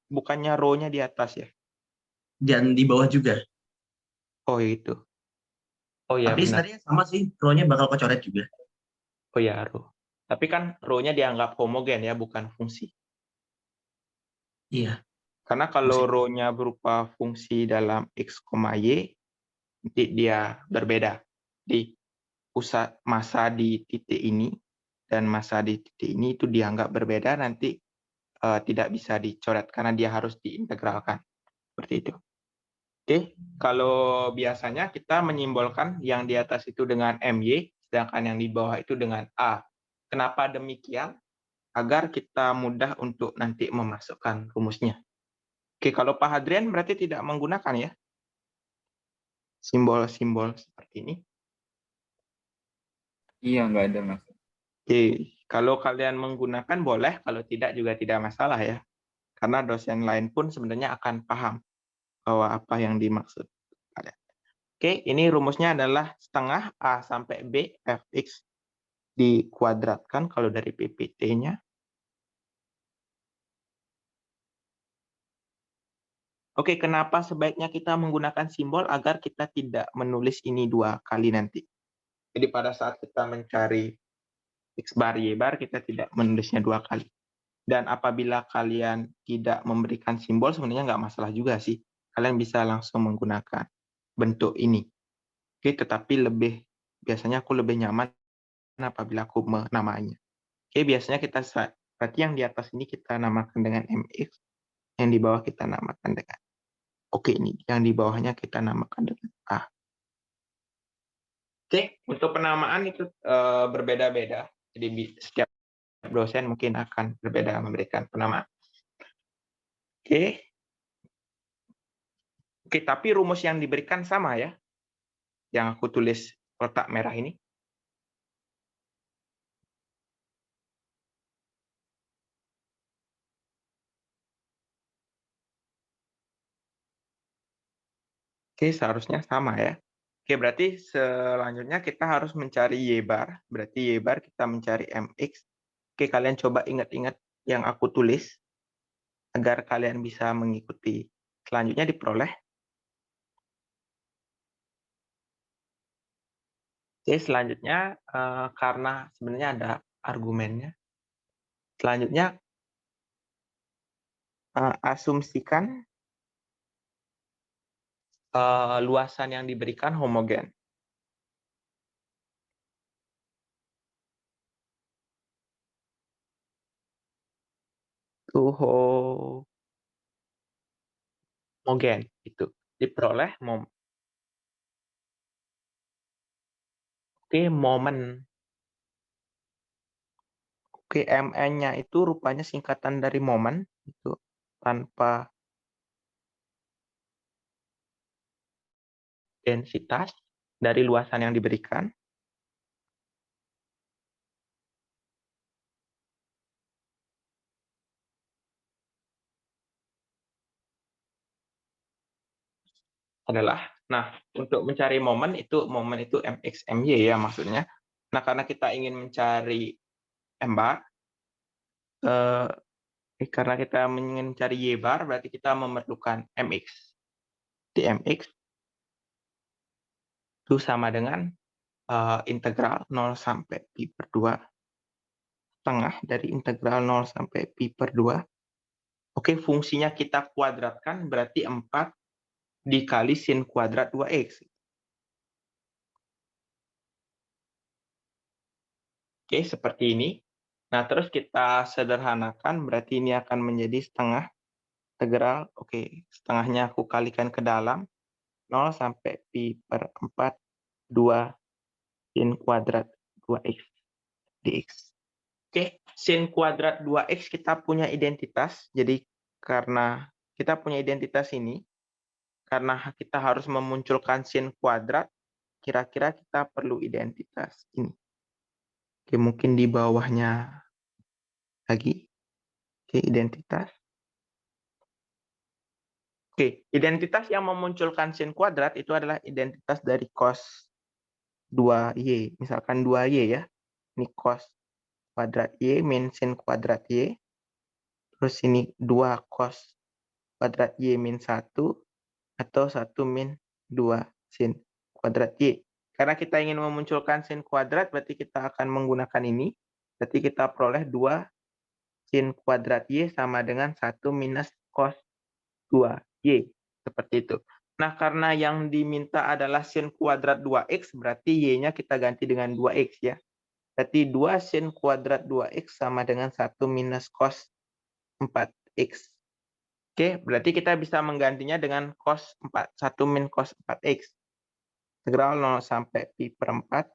bukannya row-nya di atas ya? dan di bawah juga. Oh, itu. Oh ya, Tapi benar. sebenarnya sama sih, rho-nya bakal kecoret juga. Oh ya, row. Tapi kan row-nya dianggap homogen ya, bukan fungsi. Iya. Karena kalau row-nya berupa fungsi dalam X, Y, nanti dia berbeda. Di pusat massa di titik ini dan massa di titik ini itu dianggap berbeda, nanti tidak bisa dicoret karena dia harus diintegralkan. Seperti itu. Oke, kalau biasanya kita menyimbolkan yang di atas itu dengan MY, sedangkan yang di bawah itu dengan A. Kenapa demikian? Agar kita mudah untuk nanti memasukkan rumusnya. Oke, kalau Pak Hadrian berarti tidak menggunakan ya simbol-simbol seperti ini. Iya, enggak ada, Mas. Oke, Kalau kalian menggunakan boleh, kalau tidak juga tidak masalah ya. Karena dosen lain pun sebenarnya akan paham bahwa apa yang dimaksud kalian. Oke, ini rumusnya adalah setengah A sampai B fx dikuadratkan kalau dari PPT-nya. Oke, kenapa sebaiknya kita menggunakan simbol agar kita tidak menulis ini 2 kali nanti. Jadi pada saat kita mencari X bar, Y bar, kita tidak menulisnya 2 kali. Dan apabila kalian tidak memberikan simbol, sebenarnya nggak masalah juga sih. Kalian bisa langsung menggunakan bentuk ini. Oke, tetapi biasanya aku lebih nyaman apabila aku menamainya. Oke, biasanya berarti yang di atas ini kita namakan dengan MX, yang di bawah kita namakan dengan Oke, ini yang di bawahnya kita namakan dengan A. Oke, untuk penamaan itu berbeda-beda. Jadi setiap dosen mungkin akan berbeda memberikan penamaan. Oke. Oke, tapi rumus yang diberikan sama ya. Yang aku tulis kotak merah ini. Oke, seharusnya sama ya. Oke, berarti selanjutnya kita harus mencari Y bar. Berarti Y bar kita mencari MX. Oke, kalian coba ingat-ingat yang aku tulis agar kalian bisa mengikuti. Selanjutnya diperoleh. Oke, selanjutnya karena sebenarnya ada argumennya. Selanjutnya asumsikan luasan yang diberikan homogen. Homogen itu diperoleh momen. Oke, MN-nya itu rupanya singkatan dari momen itu tanpa densitas dari luasan yang diberikan. Adalah, nah untuk mencari momen itu MX MY ya maksudnya. Nah karena kita ingin mencari M bar, karena kita ingin mencari Y bar berarti kita memerlukan MX. Di MX itu sama dengan integral 0 sampai pi per 2 setengah dari integral 0 sampai pi per 2. Oke, fungsinya kita kuadratkan berarti 4 dikali sin kuadrat 2x. Oke, seperti ini. Nah, terus kita sederhanakan, berarti ini akan menjadi setengah integral. Oke, setengahnya aku kalikan ke dalam. 0 sampai pi per 4, 2 sin kuadrat 2x dx. Oke, sin kuadrat 2x kita punya identitas. Jadi, karena kita punya identitas ini, karena kita harus memunculkan sin kuadrat, kira-kira kita perlu identitas ini. Oke, mungkin di bawahnya lagi. Oke, identitas. Oke, identitas yang memunculkan sin kuadrat itu adalah identitas dari cos 2y. Misalkan 2y ya. Ini cos kuadrat y min sin kuadrat y. Terus ini 2 cos kuadrat y min 1. Atau 1 min 2 sin kuadrat y. Karena kita ingin memunculkan sin kuadrat, berarti kita akan menggunakan ini. Berarti kita peroleh 2 sin kuadrat y sama dengan 1 minus cos 2y. Seperti itu. Nah, karena yang diminta adalah sin kuadrat 2x, berarti y-nya kita ganti dengan 2x ya. Berarti 2 sin kuadrat 2x sama dengan 1 minus cos 4x. Oke, berarti kita bisa menggantinya dengan cos 4. 1 min cos 4x. Integral 0 sampai pi per 4.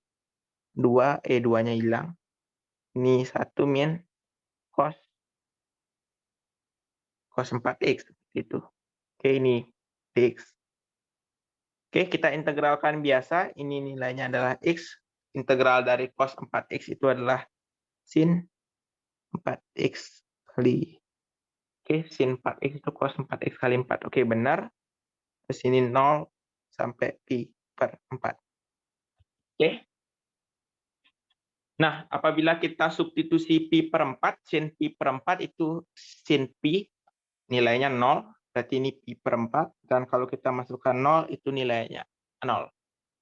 2, 2-nya hilang. Ini 1 min cos 4x. Itu. Oke, ini dx. Oke, kita integralkan biasa. Ini nilainya adalah x. Integral dari cos 4x itu adalah sin 4x kali. Oke, sin 4x itu cos 4x kali 4. Oke, benar. Terus ini 0 sampai pi per 4. Oke. Nah, apabila kita substitusi pi per 4, sin pi per 4 itu sin pi nilainya 0, berarti ini pi per 4. Dan kalau kita masukkan 0, itu nilainya 0.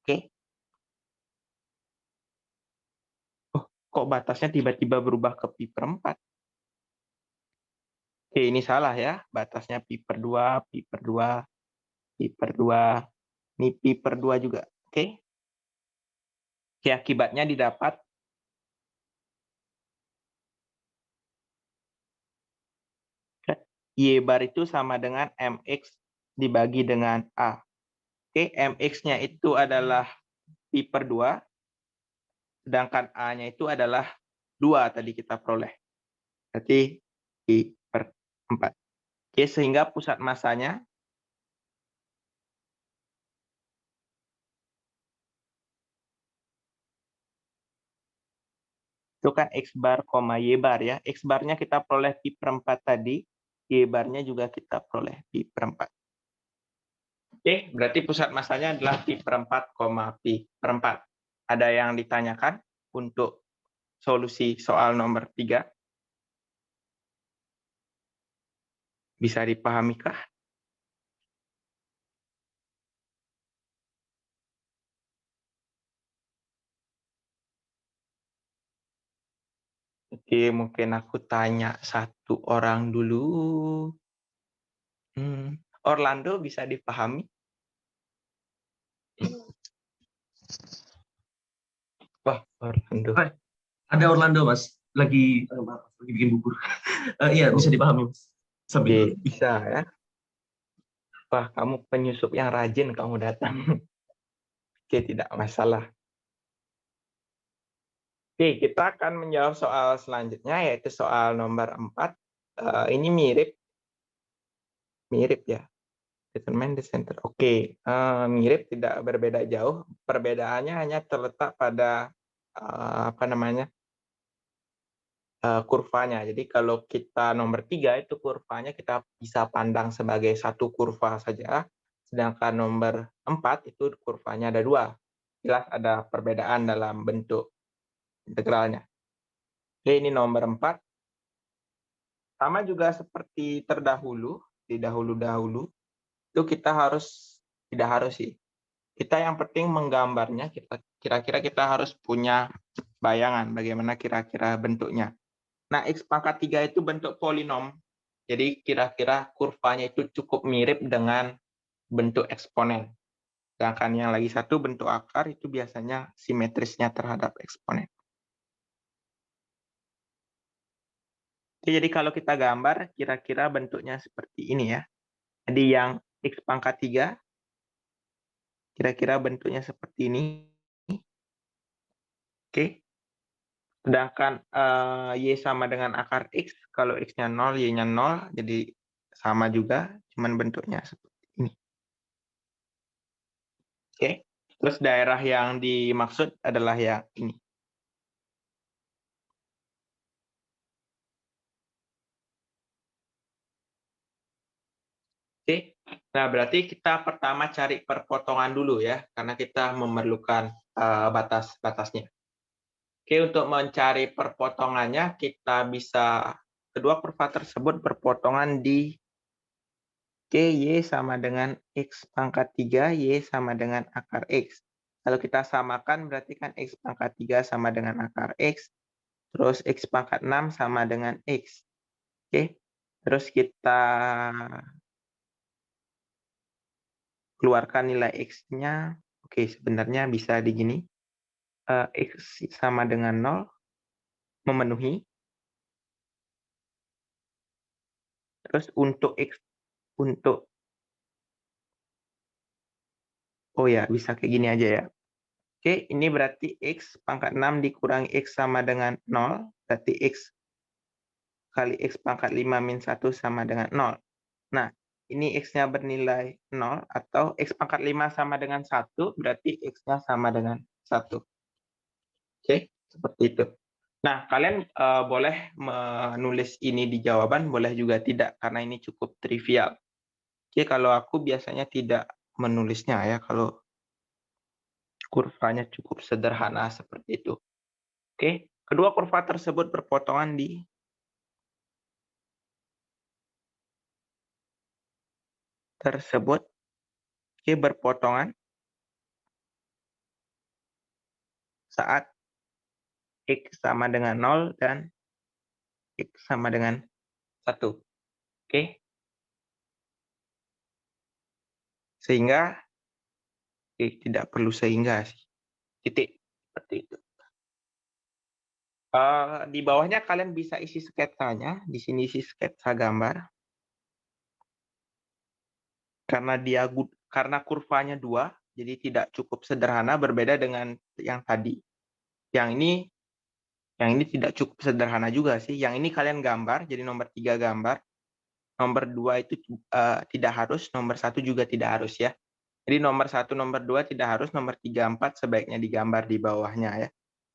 Oke. Oh, kok batasnya tiba-tiba berubah ke pi per 4? Oke, ini salah ya. Batasnya pi per 2, pi per 2, pi per 2. Ini pi per 2 juga. Oke. Oke, akibatnya didapat Y bar itu sama dengan MX dibagi dengan A. Oke, MX-nya itu adalah pi per 2, sedangkan A-nya itu adalah 2 tadi kita peroleh. Berarti pi per 4. Oke, sehingga pusat masanya itu kan X bar, Y bar ya. X barnya kita peroleh pi per 4 tadi, Y barnya juga kita peroleh pi per 4. Oke, berarti pusat masanya adalah pi per 4, pi per 4. Ada yang ditanyakan untuk solusi soal nomor 3? Bisa dipahamikah? Oke, mungkin aku tanya satu orang dulu. Orlando bisa dipahami? Wah, Orlando. Hai. Ada Orlando, Mas. Lagi bikin bubur. Iya, bisa dipahami, Mas. Sambil Oke, bisa ya. Wah, kamu penyusup yang rajin kamu datang. Oke, tidak masalah. Oke, kita akan menjawab soal selanjutnya, yaitu soal nomor 4. Ini mirip ya. Determine the center. Oke, mirip, tidak berbeda jauh. Perbedaannya hanya terletak pada kurvanya. Jadi kalau kita nomor 3 itu kurvanya kita bisa pandang sebagai satu kurva saja, sedangkan nomor 4 itu kurvanya ada 2. Jelas ada perbedaan dalam bentuk integralnya. Oke, ini nomor 4. Sama juga seperti terdahulu, di dahulu-dahulu, itu kita tidak harus sih. Kita yang penting menggambarnya, kira-kira kita harus punya bayangan bagaimana kira-kira bentuknya. Nah, X pangkat 3 itu bentuk polinom. Jadi kira-kira kurvanya itu cukup mirip dengan bentuk eksponen. Sedangkan yang lagi satu bentuk akar itu biasanya simetrisnya terhadap eksponen. Jadi kalau kita gambar, kira-kira bentuknya seperti ini ya. Jadi yang X pangkat 3, kira-kira bentuknya seperti ini. Oke. Sedangkan Y sama dengan akar X, kalau X-nya 0, Y-nya 0, jadi sama juga, cuman bentuknya seperti ini. Oke. Terus daerah yang dimaksud adalah yang ini. Oke. Nah, berarti kita pertama cari perpotongan dulu ya, karena kita memerlukan batas-batasnya. Oke, untuk mencari perpotongannya, kita bisa kedua kurva tersebut berpotongan di Y sama dengan X pangkat 3, Y sama dengan akar X. Kalau kita samakan, berarti kan X pangkat 3 sama dengan akar X, terus X pangkat 6 sama dengan X. Oke, terus kita keluarkan nilai X-nya. Oke, sebenarnya bisa di gini. X sama dengan 0, memenuhi. Terus untuk X, oh ya, bisa kayak gini aja ya. Oke, ini berarti X pangkat 6 dikurangi X sama dengan 0, berarti X kali X pangkat 5 min 1 sama dengan 0. Nah, ini X-nya bernilai 0, atau X pangkat 5 sama dengan 1, berarti X-nya sama dengan 1. Oke, seperti itu. Nah, kalian boleh menulis ini di jawaban, boleh juga tidak, karena ini cukup trivial. Oke, kalau aku biasanya tidak menulisnya ya, kalau kurvanya cukup sederhana seperti itu. Oke, kedua kurva tersebut berpotongan di tersebut, oke, berpotongan saat X sama dengan 0 dan X sama dengan 1. Oke, sehingga tidak perlu sehingga sih. Titik. Seperti itu. Di bawahnya kalian bisa isi sketsanya. Di sini isi sketsa gambar. Karena kurvanya 2, jadi tidak cukup sederhana, berbeda dengan yang tadi. Yang ini tidak cukup sederhana juga sih. Yang ini kalian gambar, jadi nomor 3 gambar. Nomor 2 itu tidak harus, nomor 1 juga tidak harus ya. Jadi nomor 1, nomor 2 tidak harus, nomor 3, 4 sebaiknya digambar di bawahnya ya.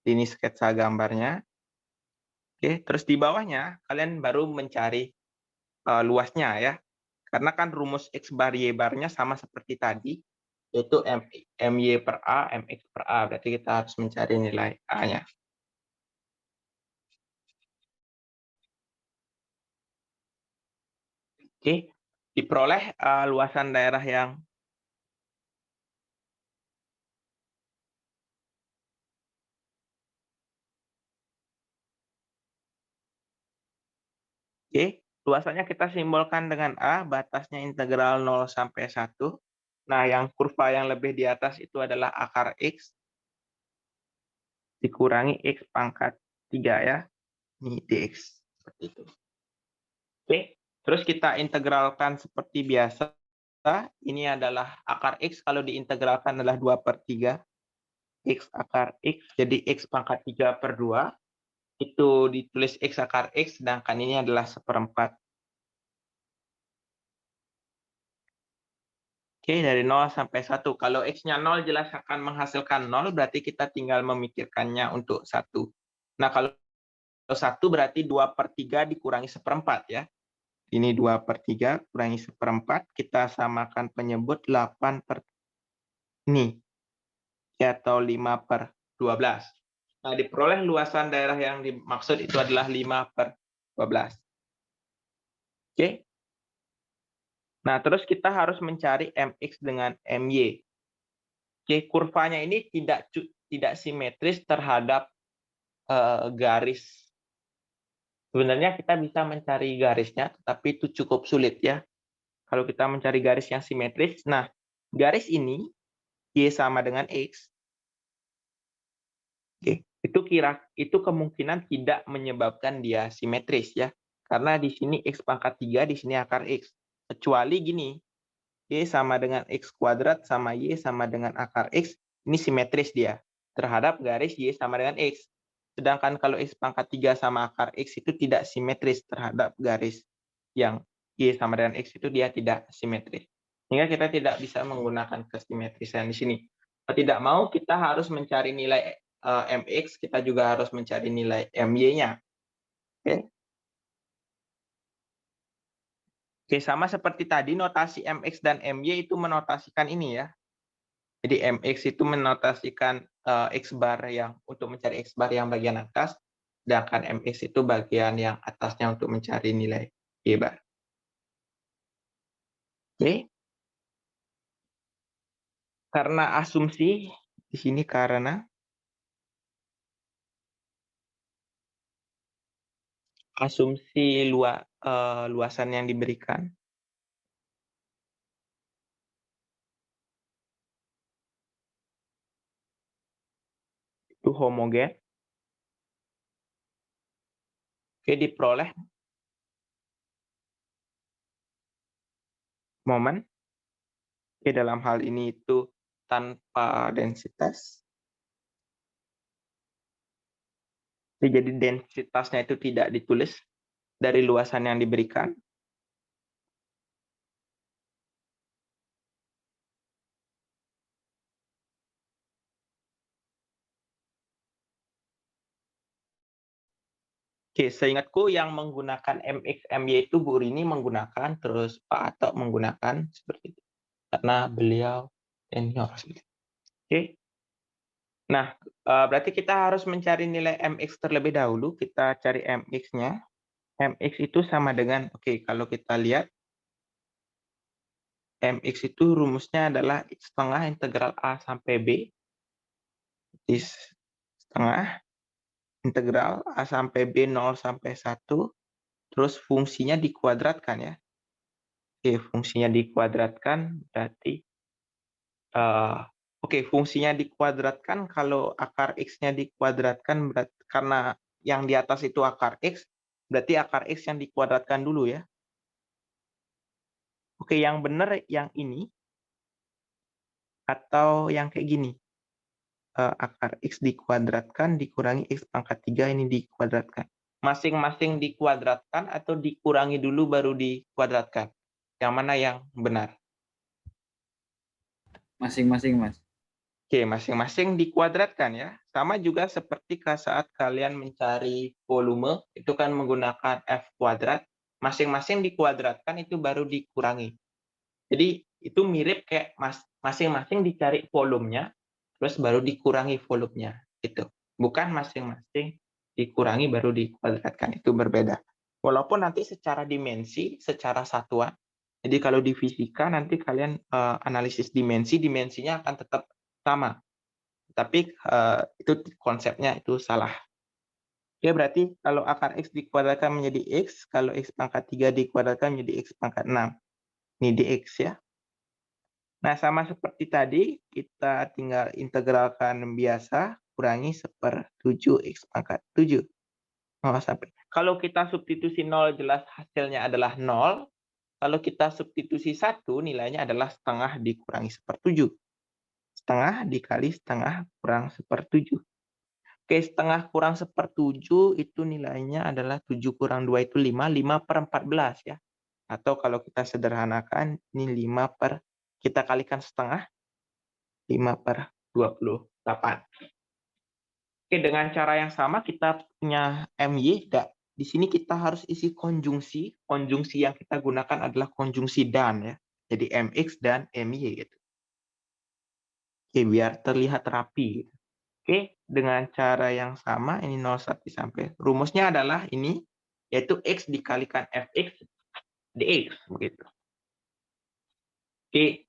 Ini sketsa gambarnya. Oke, terus di bawahnya kalian baru mencari luasnya ya. Karena kan rumus X bar Y barnya sama seperti tadi, yaitu MY per A, MX per A. Berarti kita harus mencari nilai A-nya. Oke, diperoleh luasan daerah yang Oke, luasannya kita simbolkan dengan A, batasnya integral 0 sampai 1. Nah, yang kurva yang lebih di atas itu adalah akar X dikurangi X pangkat 3 ya. Ini dx. Seperti itu. Oke, terus kita integralkan seperti biasa. Ini adalah akar X, kalau diintegralkan adalah 2/3. X akar X, jadi X pangkat 3 per 2. Itu ditulis X akar X, sedangkan ini adalah 1/4. Oke, dari 0 sampai 1. Kalau X-nya 0 jelas akan menghasilkan 0, berarti kita tinggal memikirkannya untuk 1. Nah, kalau 1 berarti 2/3 dikurangi 1/4 ya. Ini 2/3 kurangi 1/4, kita samakan penyebut 8 per ini, atau 5/12. Nah, diperoleh luasan daerah yang dimaksud itu adalah 5/12. Oke. Nah, terus kita harus mencari MX dengan MY. Oke, kurvanya ini tidak simetris terhadap garis. Sebenarnya kita bisa mencari garisnya, tapi itu cukup sulit ya. Kalau kita mencari garis yang simetris, nah garis ini Y sama dengan X. Oke, itu kemungkinan tidak menyebabkan dia simetris ya. Karena di sini X pangkat 3, di sini akar X. Kecuali gini, Y sama dengan X kuadrat sama Y sama dengan akar X, ini simetris dia terhadap garis Y sama dengan X. Sedangkan kalau X pangkat 3 sama akar X itu tidak simetris terhadap garis yang Y sama dengan X, itu dia tidak simetris. Sehingga kita tidak bisa menggunakan kesimetrisan di sini. Tidak mau kita harus mencari nilai MX, kita juga harus mencari nilai MY-nya. Oke. Oke, sama seperti tadi, notasi MX dan MY itu menotasikan ini ya. Jadi MX itu menotasikan X bar yang untuk mencari X bar yang bagian atas, sedangkan MX itu bagian yang atasnya untuk mencari nilai Y bar. Oke. Karena asumsi di sini karena asumsi luasan yang diberikan itu homogen. Oke, diperoleh momen. Oke, dalam hal ini itu tanpa densitas. Jadi densitasnya itu tidak ditulis dari luasan yang diberikan. Oke, seingatku yang menggunakan MX, MY itu Bu Rini menggunakan, terus Pak Atok menggunakan, seperti itu. Karena beliau senior. Oke. Nah, berarti kita harus mencari nilai MX terlebih dahulu. Kita cari MX-nya. MX itu sama dengan, oke, kalau kita lihat, MX itu rumusnya adalah setengah integral A sampai B. Di setengah integral A sampai B 0 sampai 1. Terus fungsinya dikuadratkan ya. Oke, fungsinya dikuadratkan berarti fungsinya dikuadratkan kalau akar X-nya dikuadratkan berarti karena yang di atas itu akar X, berarti akar X yang dikuadratkan dulu ya. Oke, yang benar yang ini atau yang kayak gini. Akar X dikuadratkan dikurangi X pangkat 3 ini dikuadratkan. Masing-masing dikuadratkan atau dikurangi dulu baru dikuadratkan. Yang mana yang benar? Masing-masing, Mas. Oke, masing-masing dikuadratkan ya. Sama juga seperti saat kalian mencari volume, itu kan menggunakan F kuadrat. Masing-masing dikuadratkan itu baru dikurangi. Jadi itu mirip kayak masing-masing dicari volumenya, terus baru dikurangi volumenya. Gitu. Bukan masing-masing dikurangi baru dikuadratkan. Itu berbeda. Walaupun nanti secara dimensi, secara satuan. Jadi kalau di fisika nanti kalian analisis dimensinya akan tetap sama, tapi itu konsepnya itu salah. Oke, berarti kalau akar X dikuadratkan menjadi X, kalau X pangkat 3 dikuadratkan menjadi X pangkat 6. Ini dx ya. Nah, sama seperti tadi, kita tinggal integralkan biasa, kurangi 1/7 X pangkat 7. Sampai. Kalau kita substitusi 0, jelas hasilnya adalah 0. Kalau kita substitusi 1, nilainya adalah setengah dikurangi 1/7. Setengah dikali setengah kurang 1/7. Oke, setengah kurang 1/7 itu nilainya adalah 7 kurang 2 itu 5, 5/14 ya. Atau kalau kita sederhanakan, ini kita kalikan setengah, 5/28. Oke, dengan cara yang sama kita punya MY. Di sini kita harus isi konjungsi. Konjungsi yang kita gunakan adalah konjungsi dan ya. Jadi MX dan MY gitu. Oke, biar terlihat rapi. Oke, dengan cara yang sama, ini 0,1 sampai. Rumusnya adalah ini, yaitu X dikalikan Fx dx. Begitu. Oke,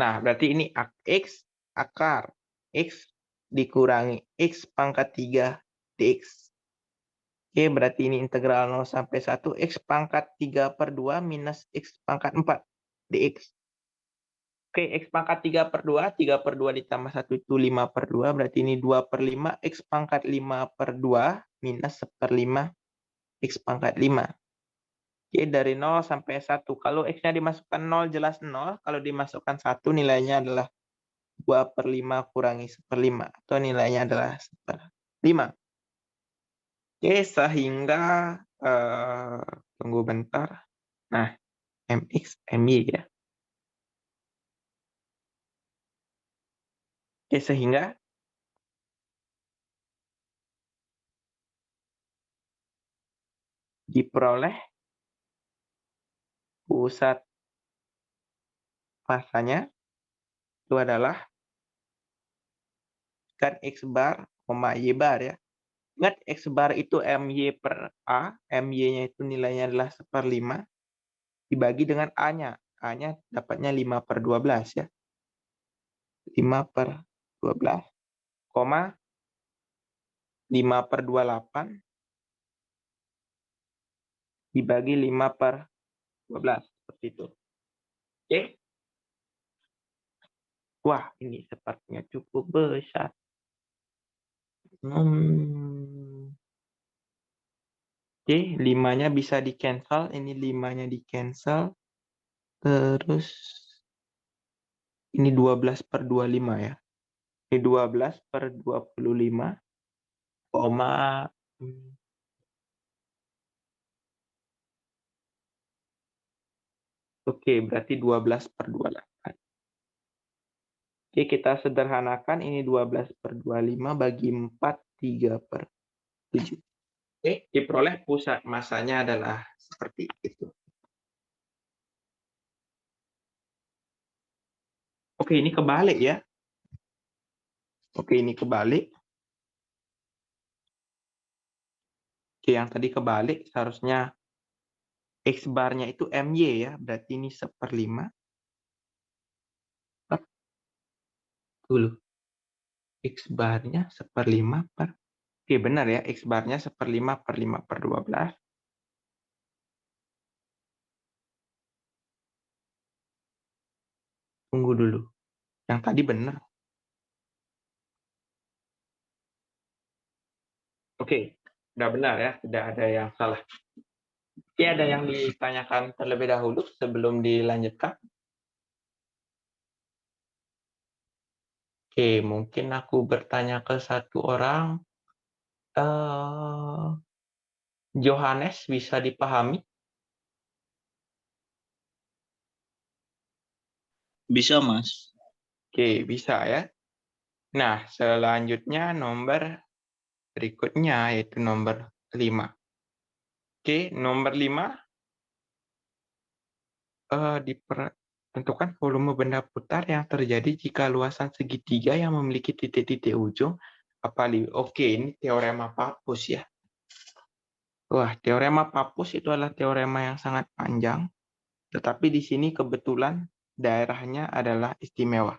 nah berarti ini X akar X dikurangi X pangkat 3 dx. Oke, berarti ini integral 0 sampai 1, X pangkat 3/2 minus X pangkat 4 dx. Oke, X pangkat 3/2, 3/2 ditambah 1 itu 5/2, berarti ini 2/5, X pangkat 5/2 minus 1/5 X pangkat 5. Oke, dari 0 sampai 1. Kalau X-nya dimasukkan 0, jelas 0. Kalau dimasukkan 1, nilainya adalah 2/5 kurangi 1/5. Atau nilainya adalah 1/5. Oke, sehingga, tunggu bentar. Nah, MX, MY ya. Oke, sehingga diperoleh pusat masanya itu adalah kan X bar, Y bar ya. Ingat X bar itu MY per A, MY-nya itu nilainya adalah 1/5, dibagi dengan A-nya. A-nya dapatnya 5/12 ya. 5/12, 5/28 dibagi 5/12. Seperti itu. Oke. Wah, ini sepertinya cukup besar. Oke, 5-nya bisa di-cancel. Ini 5-nya di-cancel. Terus ini 12/25 ya. Ini 12/25, oke, berarti 12/28. Oke, kita sederhanakan. Ini 12/25 bagi 4, 3/7. Oke, Oke, diperoleh pusat massanya adalah seperti itu. Oke, ini kebalik ya. Oke, ini kebalik. Oke, yang tadi kebalik seharusnya X bar-nya itu MY ya, berarti ini 1/5. Dulu. X bar-nya 1/5 per. Oke, benar ya, X bar-nya 1/5/5/12. Tunggu dulu. Yang tadi benar. Oke, udah benar ya, tidak ada yang salah. Oke, ada yang ditanyakan terlebih dahulu sebelum dilanjutkan? Oke, mungkin aku bertanya ke satu orang. Johannes bisa dipahami? Bisa, Mas. Oke, bisa ya. Nah, selanjutnya nomor berikutnya yaitu nomor 5. Oke, nomor 5 tentukan volume benda putar yang terjadi jika luasan segitiga yang memiliki titik-titik ujung. Oke, ini teorema Pappus ya. Wah, teorema Pappus itu adalah teorema yang sangat panjang, tetapi di sini kebetulan daerahnya adalah istimewa.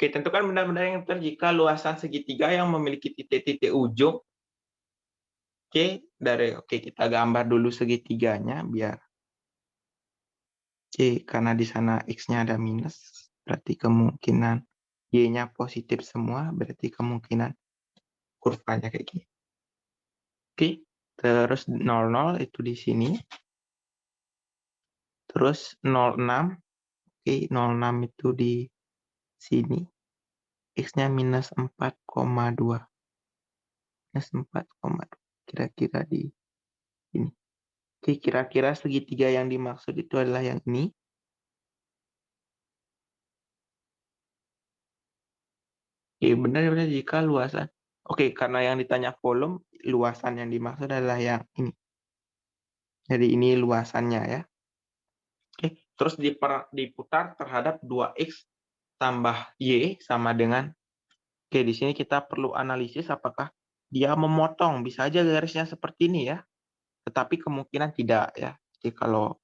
Oke, tentukan benda-benda yang putar jika luasan segitiga yang memiliki titik-titik ujung. Oke, kita gambar dulu segitiganya biar. Oke, karena di sana X-nya ada minus, berarti kemungkinan Y-nya positif semua, berarti kemungkinan kurvanya kayak gini. Oke, terus 00 itu di sini. Terus 06, oke, 06 itu di sini. X-nya minus 4,2. Minus 4,2. Kira-kira di sini. Oke, kira-kira segitiga yang dimaksud itu adalah yang ini. Oke, benar jika luasan. Oke, karena yang ditanya volume, luasan yang dimaksud adalah yang ini. Jadi ini luasannya ya. Oke, terus diputar terhadap 2X tambah Y sama dengan. Oke, di sini kita perlu analisis apakah dia memotong. Bisa aja garisnya seperti ini ya. Tetapi kemungkinan tidak ya. Jadi kalau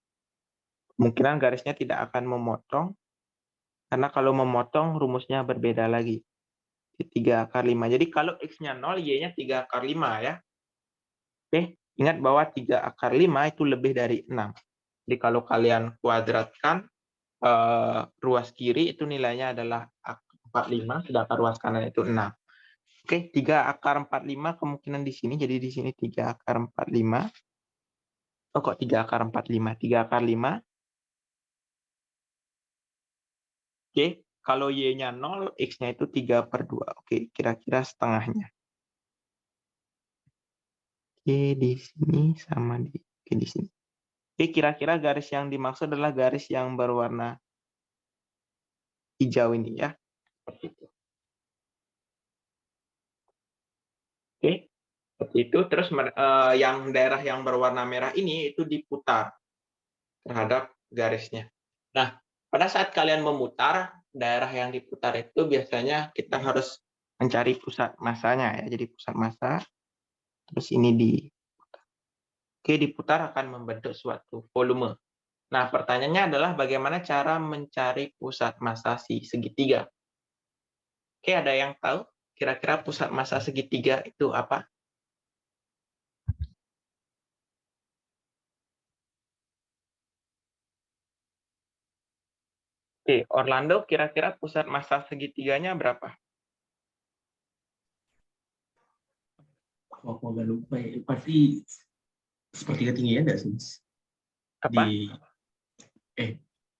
kemungkinan garisnya tidak akan memotong. Karena kalau memotong rumusnya berbeda lagi. 3/5. Jadi kalau X-nya 0, Y-nya 3/5 ya. Oke, ingat bahwa 3/5 itu lebih dari 6. Jadi kalau kalian kuadratkan ruas kiri itu nilainya adalah 45, sedangkan ruas kanan itu 6. Oke, 3/45 kemungkinan di sini, jadi di sini 3/45. Oh, kok 3/45? 3/5. Oke, kalau Y-nya 0, X-nya itu 3/2. Oke, kira-kira setengahnya. Oke, di sini sama di sini. Oke, kira-kira garis yang dimaksud adalah garis yang berwarna hijau ini ya. Seperti itu. Oke, seperti itu. Terus yang daerah yang berwarna merah ini itu diputar terhadap garisnya. Nah, pada saat kalian memutar, daerah yang diputar itu biasanya kita harus mencari pusat massanya ya. Jadi pusat massa, terus ini diputar akan membentuk suatu volume. Nah, pertanyaannya adalah bagaimana cara mencari pusat massa si segitiga? Oke, ada yang tahu kira-kira pusat massa segitiga itu apa? Oke, Orlando, kira-kira pusat massa segitiganya berapa? Aku agak lupa ya. Pasti sepertiga tingginya enggak sih, Mas? Apa?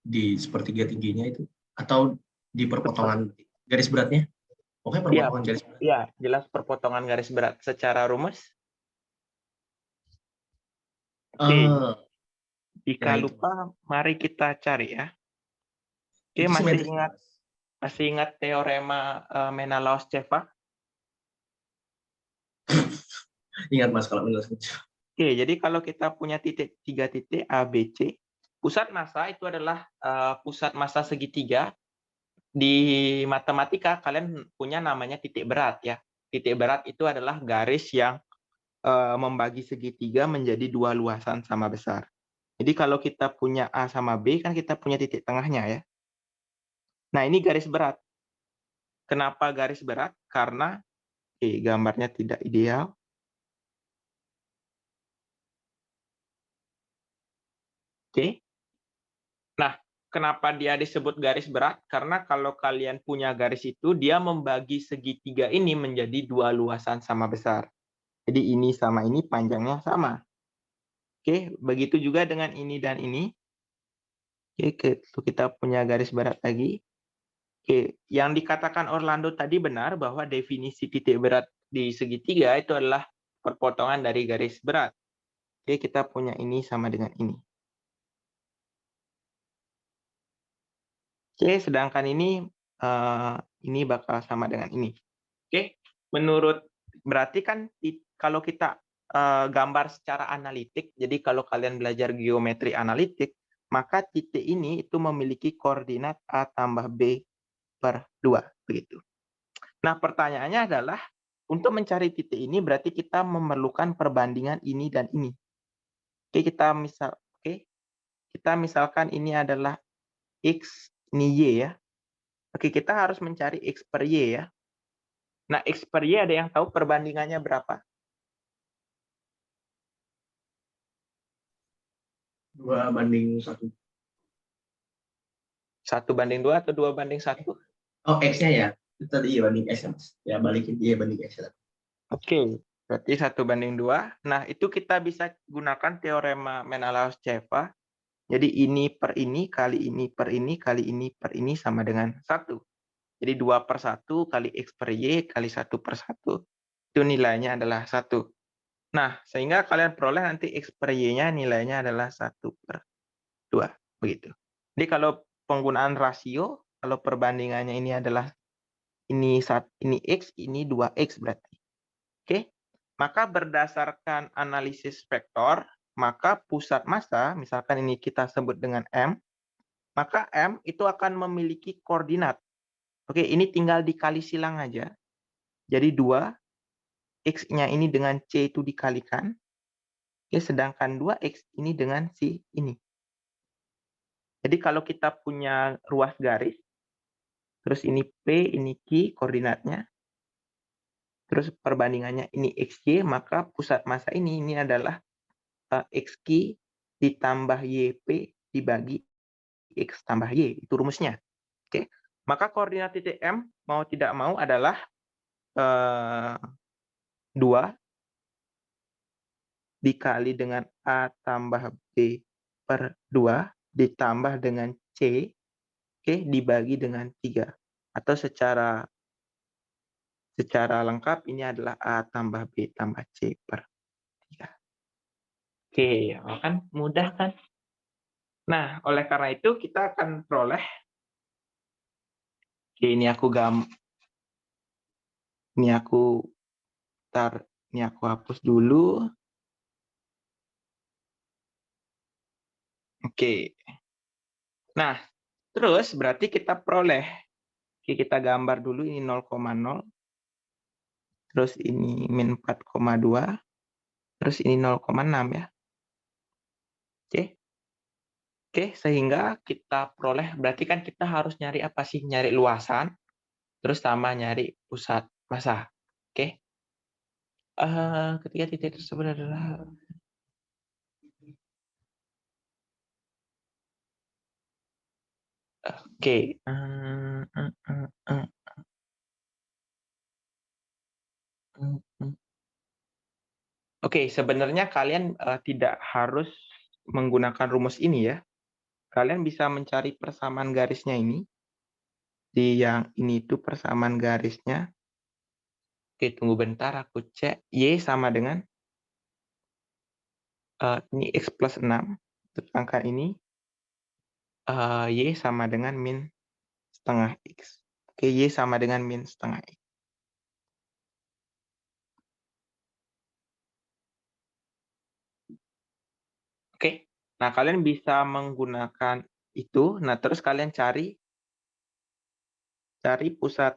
Di sepertiga tingginya itu atau di perpotongan garis beratnya? Pokoknya perpotongan garis berat. Iya, jelas perpotongan garis berat. Secara rumus? Oke, Ah, jika ya itu. lupa, mari kita cari ya. Oke, Itu masih simetris, ingat Mas. teorema Menelaus-Cephas? Ingat Mas kalau menjelaskan. Oke, jadi kalau kita punya tiga titik A, B, C, pusat massa itu adalah pusat massa segitiga. Di matematika kalian punya namanya titik berat ya. Titik berat itu adalah garis yang membagi segitiga menjadi dua luasan sama besar. Jadi kalau kita punya A sama B, kan kita punya titik tengahnya ya. Nah, ini garis berat. Kenapa garis berat? Karena gambarnya tidak ideal. Oke. Nah, kenapa dia disebut garis berat? Karena kalau kalian punya garis itu, dia membagi segitiga ini menjadi dua luasan sama besar. Jadi ini sama ini panjangnya sama. Oke, begitu juga dengan ini dan ini. Oke, kita punya garis berat lagi. Oke, yang dikatakan Orlando tadi benar bahwa definisi titik berat di segitiga itu adalah perpotongan dari garis berat. Oke, kita punya ini sama dengan ini. Oke, sedangkan ini bakal sama dengan ini. Oke, berarti kan kalau kita gambar secara analitik, jadi kalau kalian belajar geometri analitik, maka titik ini itu memiliki koordinat A tambah B per 2, begitu. Nah, pertanyaannya adalah, untuk mencari titik ini berarti kita memerlukan perbandingan ini dan ini. Oke, kita misalkan ini adalah X, ini Y ya. Oke, kita harus mencari X per Y ya. Nah, X per Y ada yang tahu perbandingannya berapa? 2:1. 1:2 atau 2:1? Oh, X-nya ya. Itu tadi iya banding X ya, Mas. Ya, balikin iya banding X ya. Oke, berarti 1:2. Nah, itu kita bisa gunakan teorema Menelaus-Cephas. Jadi ini per ini, kali ini per ini, kali ini per ini sama dengan 1. Jadi 2/1 kali X per Y kali 1/1. Itu nilainya adalah 1. Nah, sehingga kalian peroleh nanti X per Y-nya nilainya adalah 1/2. Begitu. Jadi kalau penggunaan rasio, kalau perbandingannya ini adalah ini X, ini 2X berarti. Oke? Maka berdasarkan analisis vektor, maka pusat massa, misalkan ini kita sebut dengan M, maka M itu akan memiliki koordinat. Oke, ini tinggal dikali silang aja. Jadi 2, X-nya ini dengan C itu dikalikan. Oke, sedangkan 2X ini dengan si ini. Jadi kalau kita punya ruas garis, terus ini P, ini Q koordinatnya, terus perbandingannya ini XY, maka pusat massa ini adalah XQ ditambah YP dibagi X tambah Y. Itu rumusnya. Oke. Maka koordinat titik M mau tidak mau adalah 2 dikali dengan A tambah B per 2 ditambah dengan C, oke, dibagi dengan 3. Atau secara lengkap ini adalah A tambah B tambah C per 3. Oke, kan mudah kan? Nah, oleh karena itu kita akan peroleh, oke, ini aku hapus dulu. Oke. Nah, terus berarti kita peroleh, oke, kita gambar dulu ini 0,0, terus ini min 4,2, terus ini 0,6 ya. Oke. Oke, sehingga kita peroleh, berarti kan kita harus nyari apa sih? Nyari luasan, terus sama nyari pusat massa. Oke. Ketiga titik tersebut adalah oke. Oke, sebenarnya kalian tidak harus menggunakan rumus ini ya. Kalian bisa mencari persamaan garisnya ini. Di yang ini itu persamaan garisnya. Oke, tunggu bentar aku cek. Y sama dengan Ini X plus 6, untuk angka ini, Y sama dengan min setengah X. Oke, Y sama dengan min setengah X. Oke, nah kalian bisa menggunakan itu, nah terus kalian cari pusat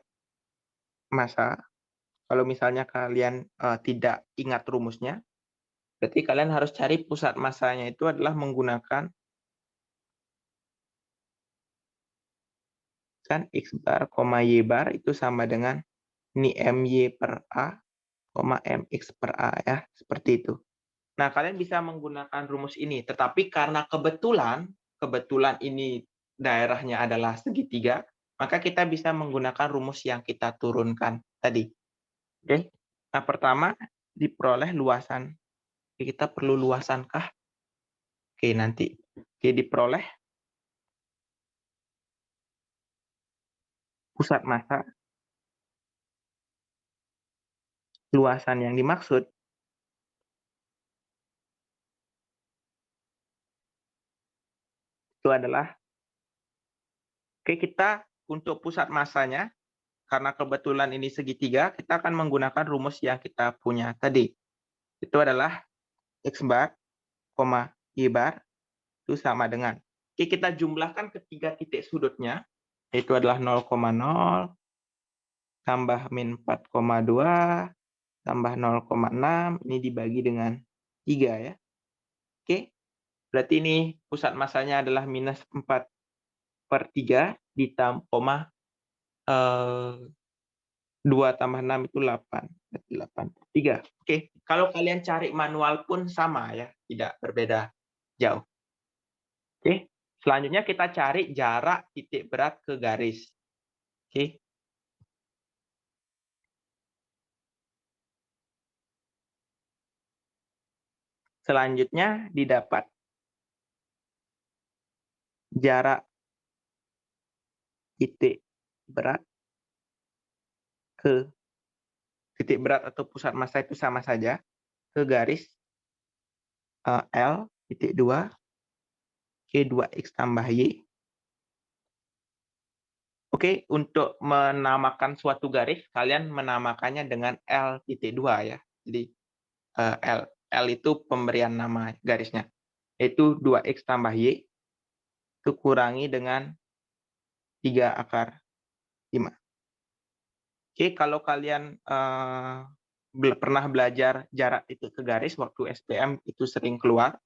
massa. Kalau misalnya kalian tidak ingat rumusnya, berarti kalian harus cari pusat massanya itu adalah menggunakan kan X bar, Y bar itu sama dengan ini MY per A, MX per A ya, seperti itu. Nah, kalian bisa menggunakan rumus ini, tetapi karena kebetulan ini daerahnya adalah segitiga, maka kita bisa menggunakan rumus yang kita turunkan tadi. Oke. Nah, pertama diperoleh luasan. Kita perlu luasankah? Oke, nanti. Oke, diperoleh pusat massa. Luasan yang dimaksud itu adalah, oke, kita untuk pusat massanya, karena kebetulan ini segitiga, kita akan menggunakan rumus yang kita punya tadi. Itu adalah X bar, Y bar, itu sama dengan. Oke, kita jumlahkan ketiga titik sudutnya, yaitu adalah 0,0, tambah min 4,2, tambah 0,6, ini dibagi dengan 3 ya. Oke, berarti ini pusat massanya adalah minus 4/3 ditambah 2 tambah 6 itu 8. 8/3. Oke, kalau kalian cari manual pun sama ya, tidak berbeda jauh. Oke, selanjutnya kita cari jarak titik berat ke garis. Oke. Selanjutnya didapat jarak titik berat ke titik berat atau pusat massa itu sama saja ke garis L titik 2 K 2X tambah Y. Oke, untuk menamakan suatu garis, kalian menamakannya dengan L titik 2 ya. Jadi L itu pemberian nama garisnya. Yaitu 2X tambah Y itu kurangi dengan 3/5. Oke, kalau kalian pernah belajar jarak titik ke garis waktu SPM itu sering keluar.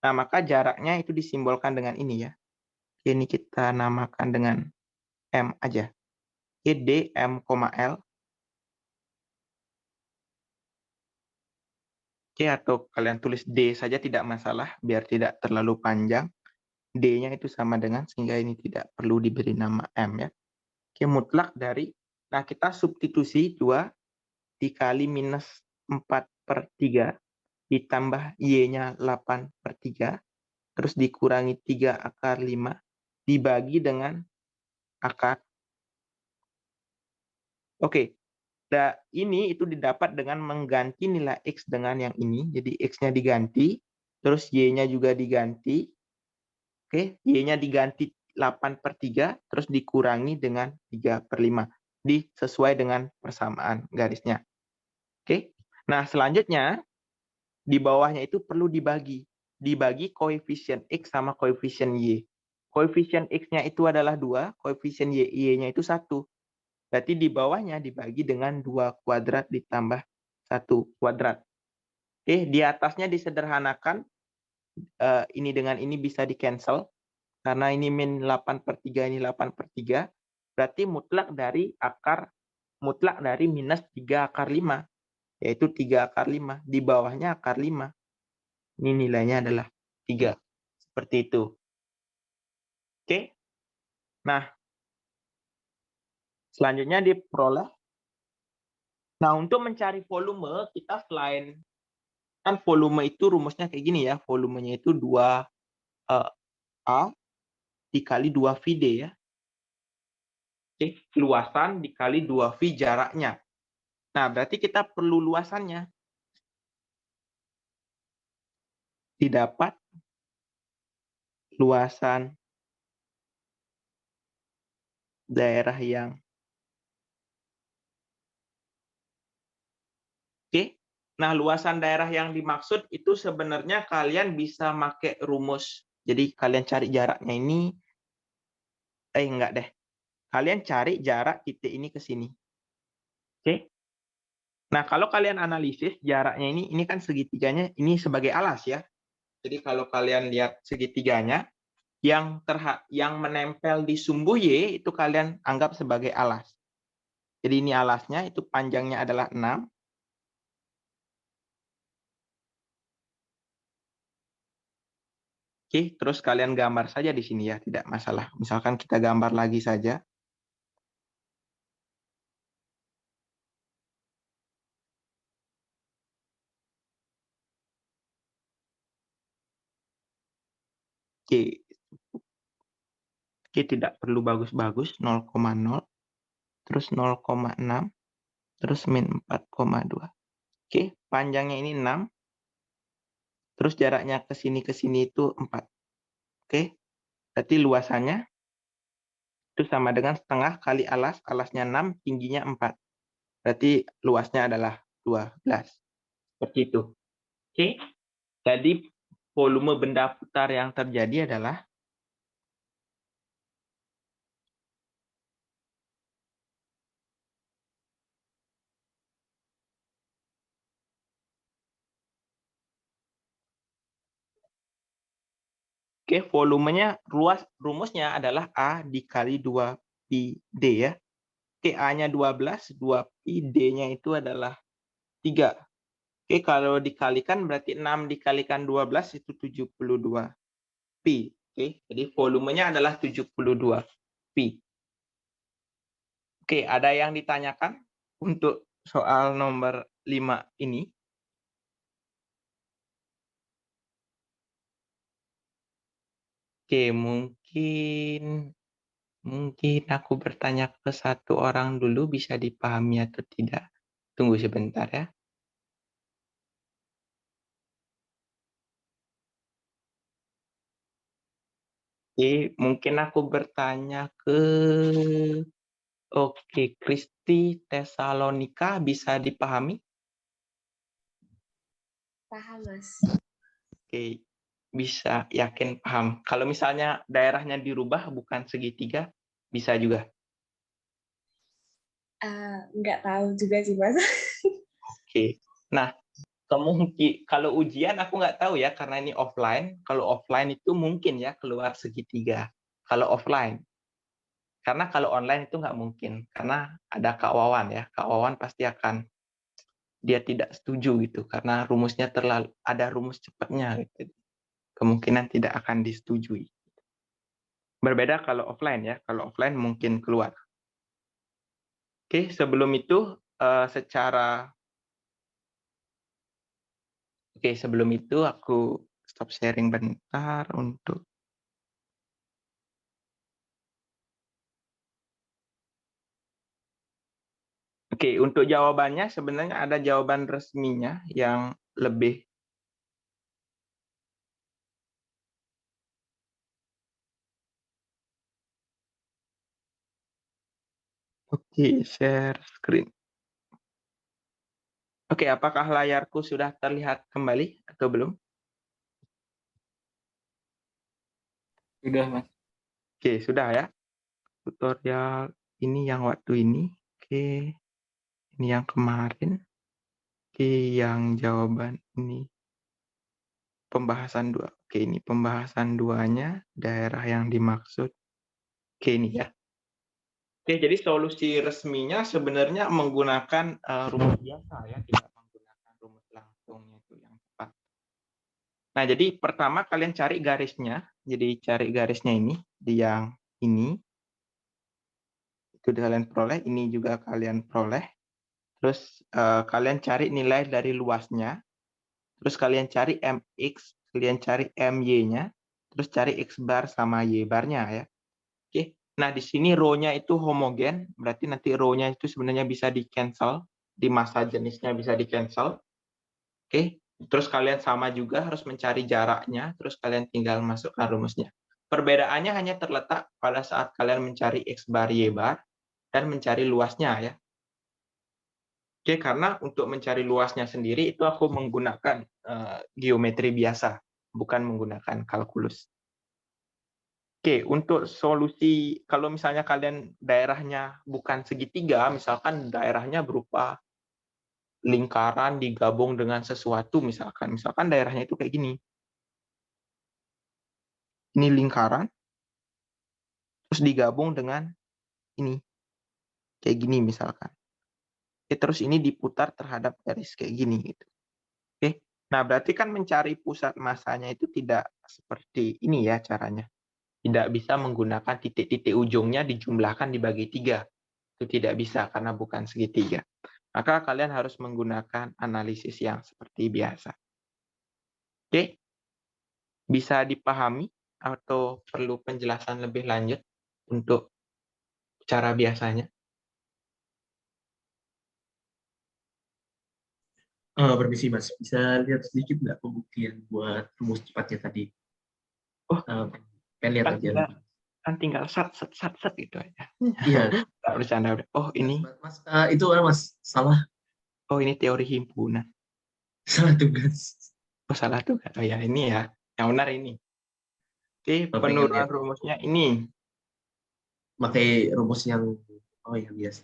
Nah, maka jaraknya itu disimbolkan dengan ini ya. Ini kita namakan dengan M aja. D, M, L. Oke, atau kalian tulis D saja tidak masalah, biar tidak terlalu panjang. D-nya itu sama dengan, sehingga ini tidak perlu diberi nama M ya. Oke, mutlak dari, nah kita substitusi 2 dikali minus 4/3 ditambah Y-nya 8/3, terus dikurangi 3/5 dibagi dengan akar. Oke, ini itu didapat dengan mengganti nilai X dengan yang ini. Jadi X-nya diganti, terus Y-nya juga diganti. Oke, Y-nya diganti 8/3, terus dikurangi dengan 3/5. Sesuai dengan persamaan garisnya. Oke, nah selanjutnya, di bawahnya itu perlu dibagi. Dibagi koefisien X sama koefisien Y. Koefisien X-nya itu adalah 2, koefisien Y-nya itu 1. Berarti di bawahnya dibagi dengan 2 kuadrat ditambah 1 kuadrat. Oke, di atasnya disederhanakan. Ini dengan ini bisa di-cancel. Karena ini min 8/3, ini 8/3. Berarti mutlak dari minus 3/5. Yaitu 3/5. Di bawahnya akar 5. Ini nilainya adalah 3. Seperti itu. Oke. Nah, selanjutnya diperoleh. Nah, untuk mencari volume, kita selain, kan volume itu rumusnya kayak gini ya. Volumenya itu 2A dikali 2VD ya. Oke, luasan dikali 2V jaraknya. Nah, berarti kita perlu luasannya. didapat luasan daerah yang Oke. Nah, luasan daerah yang dimaksud itu sebenarnya kalian bisa pakai rumus. Jadi kalian cari jaraknya ini, enggak deh. Kalian cari jarak titik ini ke sini. Oke. Nah, kalau kalian analisis jaraknya ini kan segitiganya ini sebagai alas ya. Jadi kalau kalian lihat segitiganya, yang menempel di sumbu Y itu kalian anggap sebagai alas. Jadi ini alasnya, itu panjangnya adalah 6. Oke, terus kalian gambar saja di sini ya, tidak masalah. Misalkan kita gambar lagi saja. Oke, oke tidak perlu bagus-bagus, 0,0, terus 0,6, terus min 4,2. Oke, panjangnya ini 6, terus jaraknya ke sini itu 4. Oke, berarti luasannya itu sama dengan setengah kali alas, alasnya 6, tingginya 4. Berarti luasnya adalah 12. Seperti itu. Oke, jadi volume benda putar yang terjadi adalah Oke, volumenya rumusnya adalah A dikali 2pi D ya. Oke, A-nya 12, 2pi D-nya itu adalah 3. Oke, kalau dikalikan berarti 6 dikalikan 12 itu 72 pi. Oke, jadi volumenya adalah 72 pi. Oke, ada yang ditanyakan untuk soal nomor 5 ini? Oke, mungkin aku bertanya ke satu orang dulu, bisa dipahami atau tidak. Tunggu sebentar ya. Oke, mungkin aku bertanya ke Kristi Tesalonika, bisa dipahami? Paham, Mas. Oke, bisa yakin paham. Kalau misalnya daerahnya dirubah bukan segitiga, bisa juga. Nggak tahu juga sih, Mas. Oke. Nah, kalau ujian aku nggak tahu ya, karena ini offline. Kalau offline itu mungkin ya keluar segitiga. Kalau offline. Karena kalau online itu nggak mungkin. Karena ada Kak Wawan ya. Kak Wawan pasti akan dia tidak setuju gitu. Karena rumusnya ada rumus cepatnya gitu. Kemungkinan tidak akan disetujui. Berbeda kalau offline ya. Kalau offline mungkin keluar. Oke, sebelum itu sebelum itu aku stop sharing bentar untuk untuk jawabannya sebenarnya ada jawaban resminya yang lebih share screen. Apakah layarku sudah terlihat kembali atau belum? Sudah, Mas. Sudah ya. Tutorial ini yang waktu ini. Ini yang kemarin. Yang jawaban ini pembahasan 2. Ini pembahasan 2-nya, daerah yang dimaksud. Ini ya. Jadi solusi resminya sebenarnya menggunakan rumus biasa ya, tidak menggunakan rumus langsungnya itu yang tepat. Nah, jadi pertama kalian cari garisnya. Jadi cari garisnya ini di yang ini. Itu kalian peroleh, ini juga kalian peroleh. Terus kalian cari nilai dari luasnya. Terus kalian cari mx, kalian cari my-nya, terus cari x bar sama y barnya ya. Oke. Nah, di sini row-nya itu homogen, berarti nanti row-nya itu sebenarnya bisa di-cancel, di massa jenisnya bisa di-cancel. Oke. Terus kalian sama juga harus mencari jaraknya, terus kalian tinggal masukkan rumusnya. Perbedaannya hanya terletak pada saat kalian mencari X bar Y bar dan mencari luasnya ya. Oke, karena untuk mencari luasnya sendiri itu aku menggunakan geometri biasa, bukan menggunakan kalkulus. Oke, untuk solusi kalau misalnya kalian daerahnya bukan segitiga, misalkan daerahnya berupa lingkaran digabung dengan sesuatu misalkan daerahnya itu kayak gini. Ini lingkaran terus digabung dengan ini. Kayak gini misalkan. Oke, terus ini diputar terhadap garis kayak gini gitu. Oke. Nah, berarti kan mencari pusat masanya itu tidak seperti ini ya caranya. Tidak bisa menggunakan titik-titik ujungnya dijumlahkan dibagi 3. Itu tidak bisa karena bukan segitiga. Maka kalian harus menggunakan analisis yang seperti biasa. Oke? Bisa dipahami atau perlu penjelasan lebih lanjut untuk cara biasanya? Permisi Mas, bisa lihat sedikit nggak pembuktian buat rumus cepatnya tadi? Oh, Pengen lihat kan aja. tinggal, kan tinggal sat gitu aja. Iya. Nggak bercanda udah. Oh, ini. Mas, itu Mas, salah Oh, ini teori himpunan. tugas. Oh, salah tuh. Oh ya, ini ya. Yang benar ini. Oke, Pengen penurunan lihat rumusnya ini. pakai rumus yang yang biasa.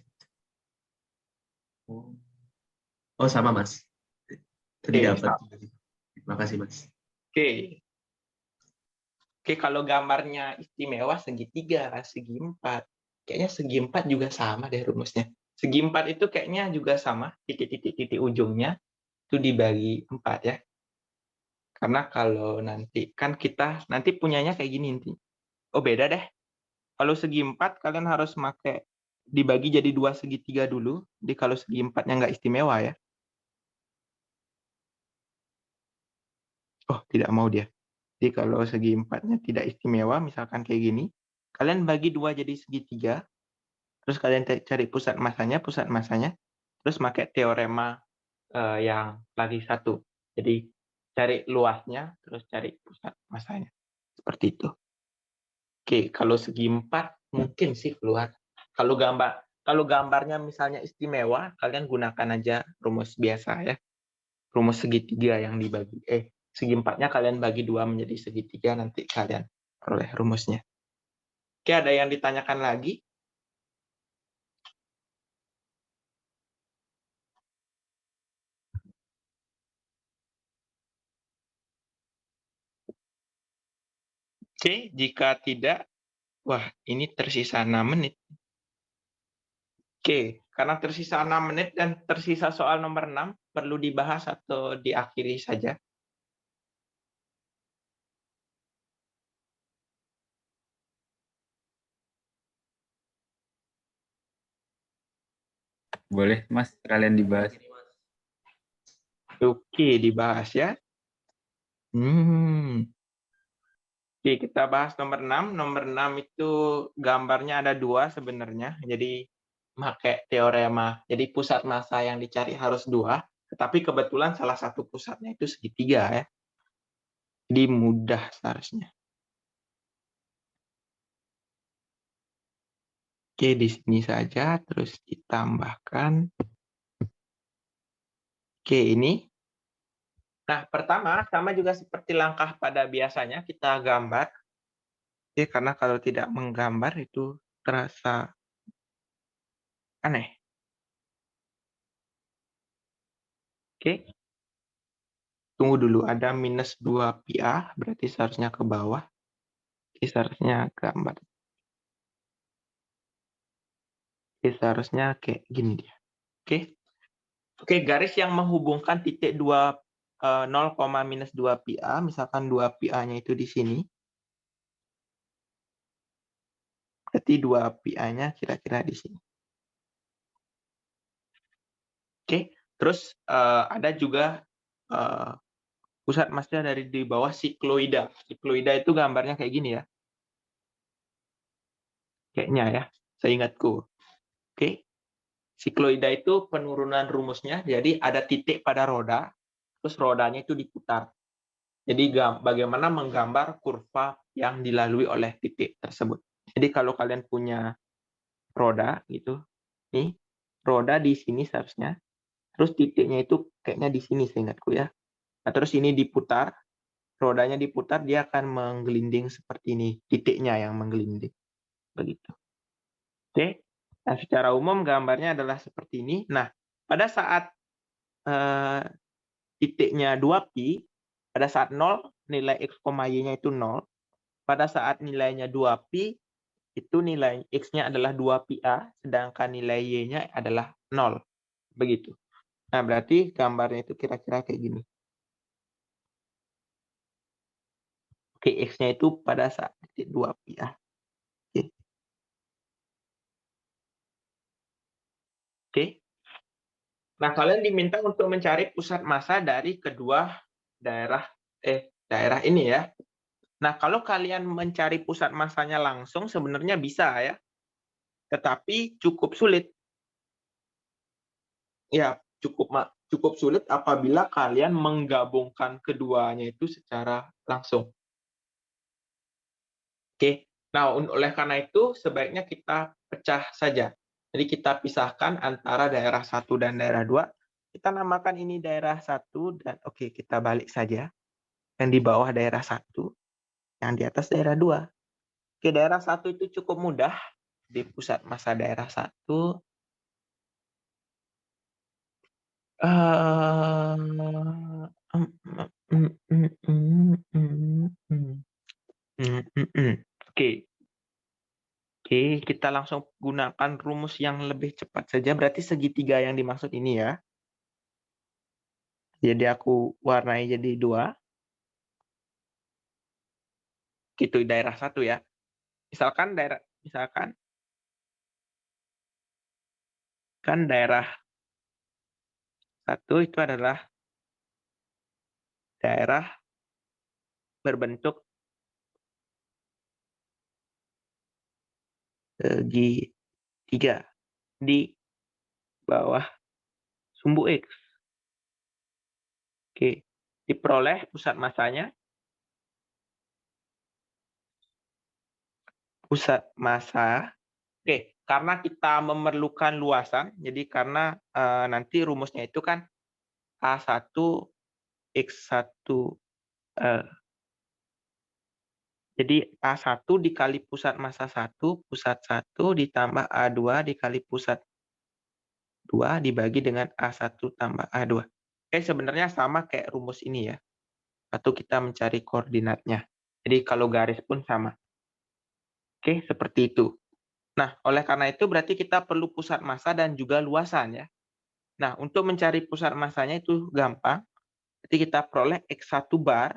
Oh sama Mas. Tadi Oke, dapat. Terima kasih Mas. Oke. Oke, kalau gambarnya istimewa segitiga, segi 4. Kayaknya segi 4 juga sama deh rumusnya. Segi 4 itu kayaknya juga sama, titik-titik ujungnya itu dibagi 4 ya. Karena kalau nanti, kan kita nanti punyanya kayak gini nanti. Oh, beda deh. Kalau segi 4, kalian harus pakai dibagi jadi 2 segitiga dulu. Jadi kalau segi 4-nya nggak istimewa ya. Oh, tidak mau dia. Jadi kalau segi 4-nya tidak istimewa, misalkan kayak gini, kalian bagi 2 jadi segitiga, terus kalian cari pusat masanya, terus pakai teorema yang lagi satu. Jadi cari luasnya, terus cari pusat masanya. Seperti itu. Oke, kalau segi 4 mungkin sih keluar. Kalau gambarnya misalnya istimewa, kalian gunakan aja rumus biasa ya. Rumus segitiga yang dibagi. Segi 4-nya kalian bagi 2 menjadi segitiga, nanti kalian peroleh rumusnya. Oke, ada yang ditanyakan lagi? Oke, jika tidak, wah ini tersisa 6 menit. Oke, karena tersisa 6 menit dan tersisa soal nomor 6, perlu dibahas atau diakhiri saja? Boleh, Mas, kalian dibahas. Oke, dibahas ya. Oke, kita bahas nomor 6. Nomor 6 itu gambarnya ada 2 sebenarnya. Jadi pakai teorema. Jadi pusat massa yang dicari harus 2, tetapi kebetulan salah satu pusatnya itu segitiga ya. Jadi mudah seharusnya. Oke, di sini saja terus ditambahkan. Oke, ini. Nah, pertama sama juga seperti langkah pada biasanya kita gambar. Oke, karena kalau tidak menggambar itu terasa aneh. Oke. Tunggu dulu, ada minus 2 pi-a, berarti seharusnya ke bawah. Oke, seharusnya gambar. Oke, seharusnya kayak gini dia. Oke. Oke, garis yang menghubungkan titik 0, minus 2 pi-a, misalkan 2 pi-a-nya itu di sini. Berarti 2 pi-a-nya kira-kira di sini. Oke, terus ada juga pusat massanya dari di bawah sikloida. Sikloida itu gambarnya kayak gini ya. Kayaknya ya, seingatku. Oke. Sikloida itu penurunan rumusnya, jadi ada titik pada roda, terus rodanya itu diputar. Jadi bagaimana menggambar kurva yang dilalui oleh titik tersebut. Jadi kalau kalian punya roda gitu, nih roda di sini seharusnya, terus titiknya itu kayaknya di sini seingatku ya. Nah, terus ini diputar, rodanya diputar, dia akan menggelinding seperti ini, titiknya yang menggelinding. Begitu. Oke. Nah, secara umum gambarnya adalah seperti ini. Nah, pada saat titiknya 2pi, pada saat 0, nilai x, y-nya itu 0. Pada saat nilainya 2pi, itu nilai x-nya adalah 2πa, sedangkan nilai y-nya adalah 0. Begitu. Nah, berarti gambarnya itu kira-kira kayak gini. Oke, x-nya itu pada saat titik 2πa. Oke. Oke. Nah, kalian diminta untuk mencari pusat massa dari kedua daerah ini ya. Nah, kalau kalian mencari pusat massanya langsung sebenarnya bisa ya. Tetapi cukup sulit. Ya, cukup sulit apabila kalian menggabungkan keduanya itu secara langsung. Oke. Nah, oleh karena itu sebaiknya kita pecah saja. Jadi kita pisahkan antara daerah 1 dan daerah 2. Kita namakan ini daerah 1 dan oke, kita balik saja. Yang di bawah daerah 1, yang di atas daerah 2. Oke, daerah 1 itu cukup mudah. Di pusat massa daerah 1 Oke. Oke, kita langsung gunakan rumus yang lebih cepat saja. Berarti segitiga yang dimaksud ini ya. Jadi aku warnai jadi 2. Gitu, daerah 1 ya. Misalkan kan daerah 1 itu adalah daerah berbentuk segitiga di bawah sumbu X. Oke, diperoleh pusat massanya. Pusat massa. Oke, karena kita memerlukan luasan, jadi karena nanti rumusnya itu kan A1 X1 jadi A1 dikali pusat massa 1, pusat 1 ditambah A2 dikali pusat 2 dibagi dengan A1 tambah A2. Oke, sebenarnya sama kayak rumus ini ya. Atau kita mencari koordinatnya. Jadi kalau garis pun sama. Oke, seperti itu. Nah, oleh karena itu berarti kita perlu pusat massa dan juga luasan ya. Nah, untuk mencari pusat massanya itu gampang. Jadi kita peroleh X1 bar,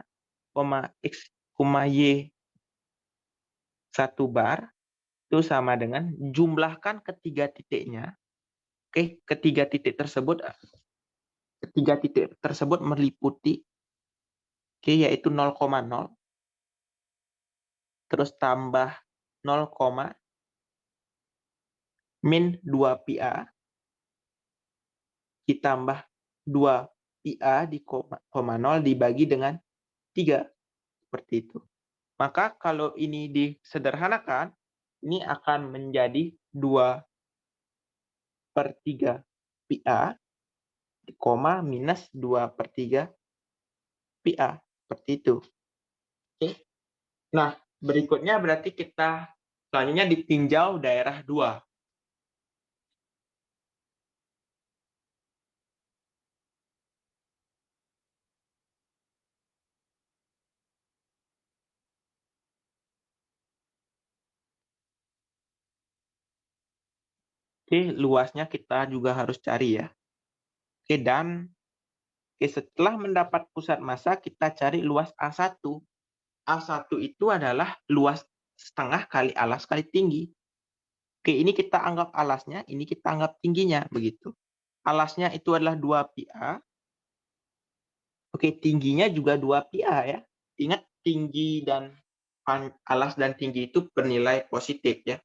X, Y 1 bar itu sama dengan jumlahkan ketiga titiknya. Oke, ketiga titik tersebut meliputi yaitu 0,0 terus tambah 0, min 2πa ditambah 2πa di koma 0 dibagi dengan 3. Seperti itu. Maka kalau ini disederhanakan, ini akan menjadi 2/3 πa, minus 2/3 πa. Seperti itu. Oke. Nah, berikutnya berarti kita selanjutnya ditinjau daerah 2. Oke, luasnya kita juga harus cari ya. Oke, dan setelah mendapat pusat massa, kita cari luas A1. A1 itu adalah luas setengah kali alas kali tinggi. Oke, ini kita anggap alasnya, ini kita anggap tingginya, begitu. Alasnya itu adalah 2πa. Oke, tingginya juga 2πa ya. Ingat, tinggi dan alas dan tinggi itu bernilai positif ya.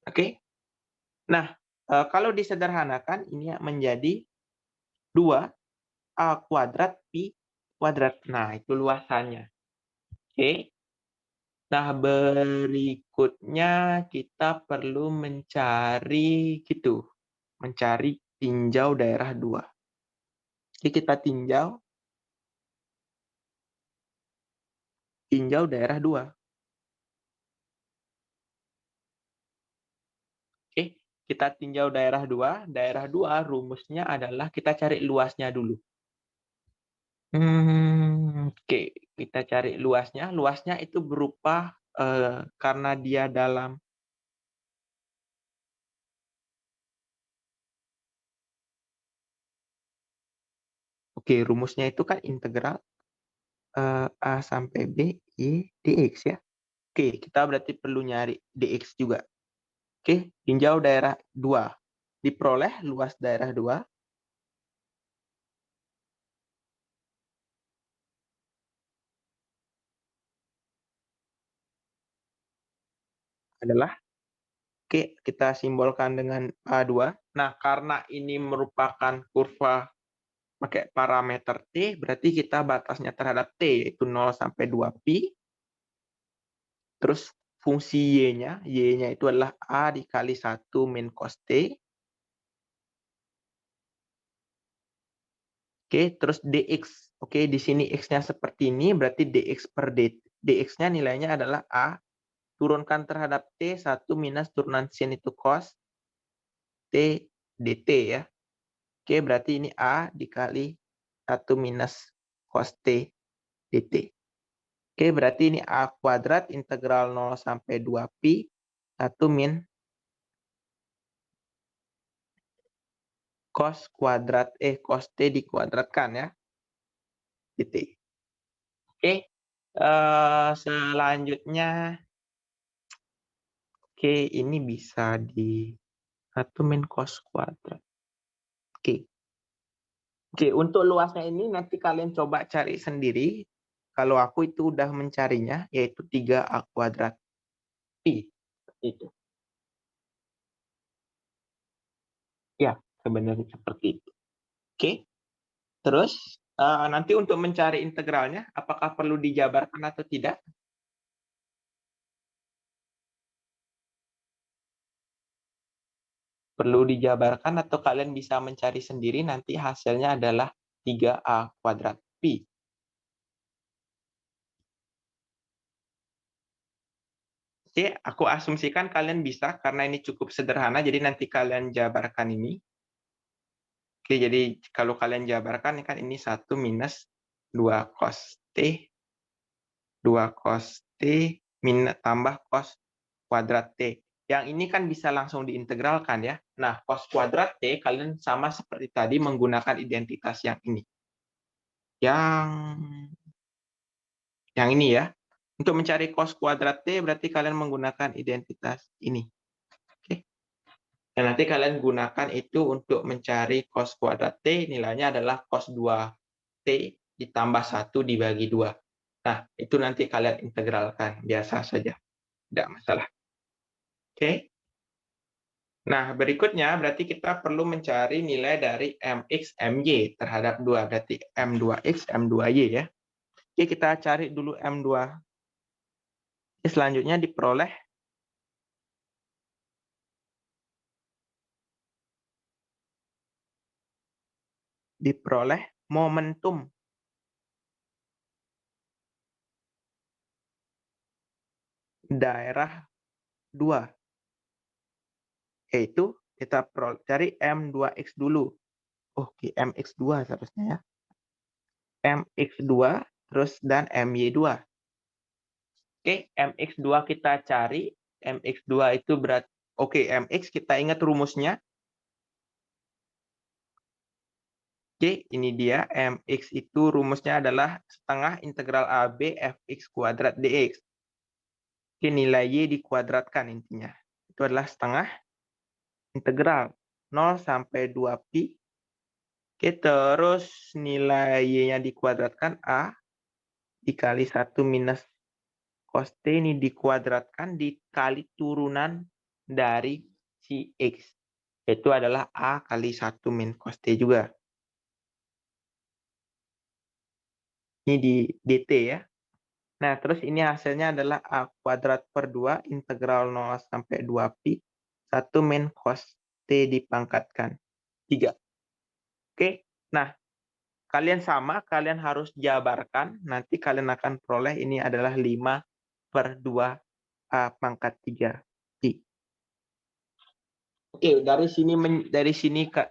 Oke. Nah, kalau disederhanakan ini menjadi 2 A kuadrat Pi kuadrat. Nah, itu luasannya. Oke. Nah, berikutnya kita perlu mencari tinjau daerah 2. Oke, kita tinjau daerah 2. Oke, kita tinjau daerah 2. Daerah 2 rumusnya adalah kita cari luasnya dulu. Oke, kita cari luasnya. Luasnya itu berupa karena dia dalam rumusnya itu kan integral A sampai B Y dx ya. Oke, kita berarti perlu nyari dx juga. Oke, tinjau daerah 2. Diperoleh luas daerah 2 adalah, oke, kita simbolkan dengan A2. Nah, karena ini merupakan kurva pakai parameter T, berarti kita batasnya terhadap T, yaitu 0 sampai 2 pi. Terus fungsi Y-nya itu adalah A dikali 1 min cos T. Oke, terus dx. Oke, di sini x-nya seperti ini, berarti dx per dx-nya nilainya adalah A. Turunkan terhadap T, 1 minus turunan sin itu cos T dt ya. Oke, berarti ini A dikali 1 minus cos T dt. Oke, berarti ini A kuadrat integral 0 sampai 2 pi 1 min cos cos T dikuadratkan ya. dt. Oke, selanjutnya ini bisa di 1 min cos kuadrat. Oke, untuk luasnya ini nanti kalian coba cari sendiri. Kalau aku itu udah mencarinya, yaitu 3A kuadrat Pi. Itu. Ya, sebenarnya seperti itu. Oke, terus nanti untuk mencari integralnya, apakah perlu dijabarkan atau tidak? Perlu dijabarkan atau kalian bisa mencari sendiri, nanti hasilnya adalah 3A kuadrat Pi. Oke, aku asumsikan kalian bisa, karena ini cukup sederhana, jadi nanti kalian jabarkan ini. Oke, jadi kalau kalian jabarkan, kan ini 1 minus 2 cos T, 2 cos T, tambah cos kuadrat T. Yang ini kan bisa langsung diintegralkan ya. Nah, cos kuadrat T kalian sama seperti tadi menggunakan identitas yang ini. Yang ini ya. Untuk mencari cos kuadrat T berarti kalian menggunakan identitas ini. Oke. Dan nanti kalian gunakan itu untuk mencari cos kuadrat T, nilainya adalah cos 2T ditambah 1 dibagi 2. Nah, itu nanti kalian integralkan. Biasa saja. Tidak masalah. Oke. Nah, berikutnya berarti kita perlu mencari nilai dari mx, my terhadap 2. Berarti m2x, m2y ya. Oke, kita cari dulu m2. Selanjutnya diperoleh momentum daerah 2. Yaitu kita cari m2x dulu. Oke, mx2 seharusnya ya. mx2 terus dan my2. Oke, mx2 kita cari. mx2 itu berat. Oke, mx kita ingat rumusnya. Oke, ini dia. Mx itu rumusnya adalah setengah integral AB fx kuadrat dx. Oke, nilai y dikuadratkan intinya. Itu adalah setengah integral 0 sampai 2 pi. Oke, terus nilai y-nya dikuadratkan A dikali 1 minus cos T ini dikuadratkan dikali turunan dari si X. Itu adalah A kali 1 min cos T juga. Ini di dt ya. Nah, terus ini hasilnya adalah A kuadrat per 2 integral 0 sampai 2pi 1 min cos T dipangkatkan 3. Oke, nah kalian harus jabarkan, nanti kalian akan peroleh ini adalah 5/2 A pangkat 3 pi. Oke, dari sini ke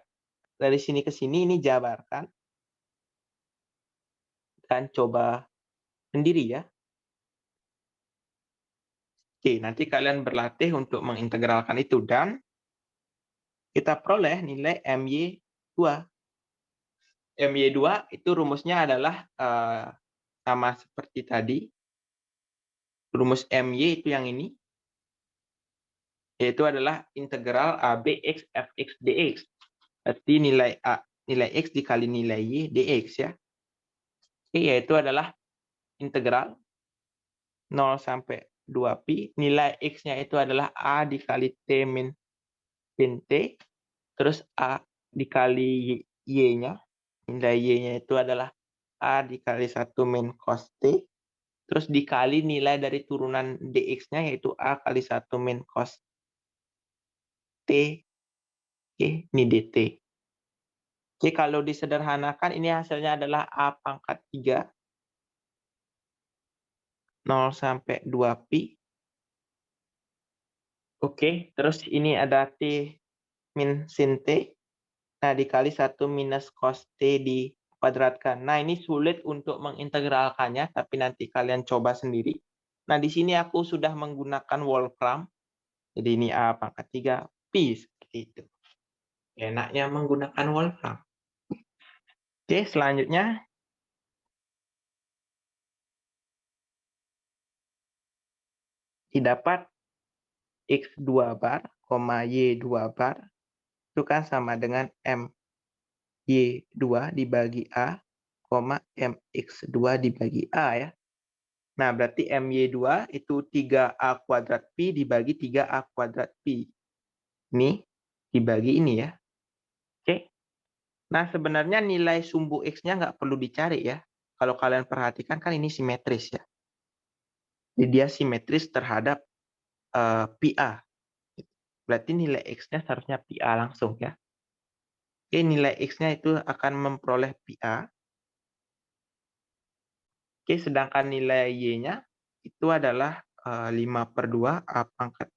sini ini jabarkan. Dan coba sendiri ya. Oke, nanti kalian berlatih untuk mengintegralkan itu dan kita peroleh nilai MY2. MY2 itu rumusnya adalah sama seperti tadi. Rumus MY itu yang ini. Yaitu adalah integral ABX fx dx. Berarti nilai X dikali nilai Y dx ya. Oke, yaitu adalah integral 0 sampai 2pi. Nilai X-nya itu adalah A dikali T min T. Terus A dikali Y-nya. Nilai Y-nya itu adalah A dikali 1 min cos T. Terus dikali nilai dari turunan dx-nya yaitu A kali 1 min cos T. Oke, ini dt. Oke, kalau disederhanakan ini hasilnya adalah A pangkat 3. 0 sampai 2pi. Oke, terus ini ada T min sin T. Nah, dikali 1 minus cos T dikuadratkan. Nah, ini sulit untuk mengintegralkannya, tapi nanti kalian coba sendiri. Nah, di sini aku sudah menggunakan Wolfram. Jadi ini A pangkat 3 pi seperti itu. Enaknya menggunakan Wolfram. Oke, selanjutnya. Didapat X2 bar, Y2 bar. Itu kan sama dengan MY2 dibagi A, MX2 dibagi A ya. Nah, berarti MY2 itu 3A kuadrat pi dibagi 3A kuadrat pi. Ini dibagi ini ya. Oke. Nah, sebenarnya nilai sumbu X-nya nggak perlu dicari ya. Kalau kalian perhatikan kan ini simetris ya. Jadi dia simetris terhadap pi A. Berarti nilai X-nya seharusnya pi A langsung ya. Oke, nilai X-nya itu akan memperoleh pi A. Oke, sedangkan nilai Y-nya itu adalah 5/2 A pangkat.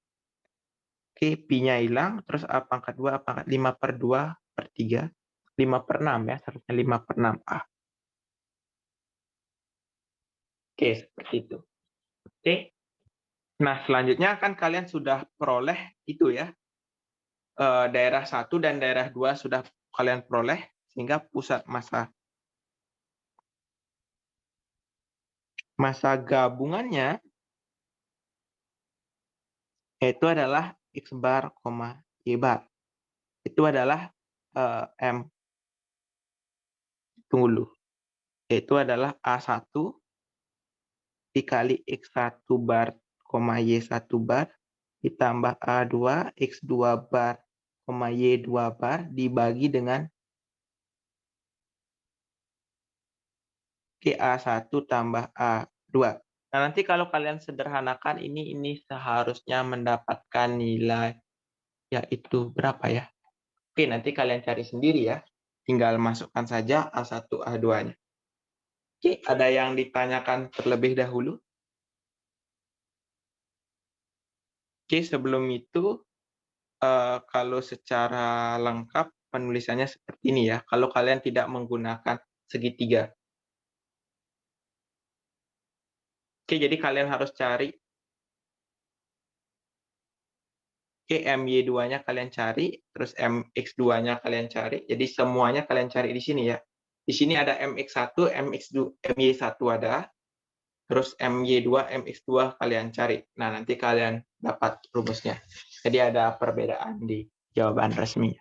Oke, pi-nya hilang, terus A pangkat 2, A pangkat 5/2/3. 5/6 ya, seharusnya 5/6 A. Oke, seperti itu. Oke. Nah, selanjutnya kan kalian sudah peroleh itu ya. Daerah 1 dan daerah 2 sudah kalian peroleh, sehingga pusat massa gabungannya yaitu adalah X bar, Y bar. Itu adalah M. Tunggu dulu. Yaitu adalah A1 dikali X1 bar, Y1 bar, ditambah A2, X2 bar, Y2 bar, dibagi dengan A1 tambah A2. Nah, nanti kalau kalian sederhanakan ini seharusnya mendapatkan nilai yaitu berapa ya? Oke, nanti kalian cari sendiri ya. Tinggal masukkan saja A1, A2-nya. Oke, ada yang ditanyakan terlebih dahulu? Oke, sebelum itu, kalau secara lengkap penulisannya seperti ini ya. Kalau kalian tidak menggunakan segitiga. Oke, jadi kalian harus cari. Oke, MY2-nya kalian cari, terus MX2-nya kalian cari. Jadi semuanya kalian cari di sini ya. Di sini ada MX1, MY1 ada. Terus MY2, MX2 kalian cari. Nah, nanti kalian dapat rumusnya. Jadi ada perbedaan di jawaban resmi.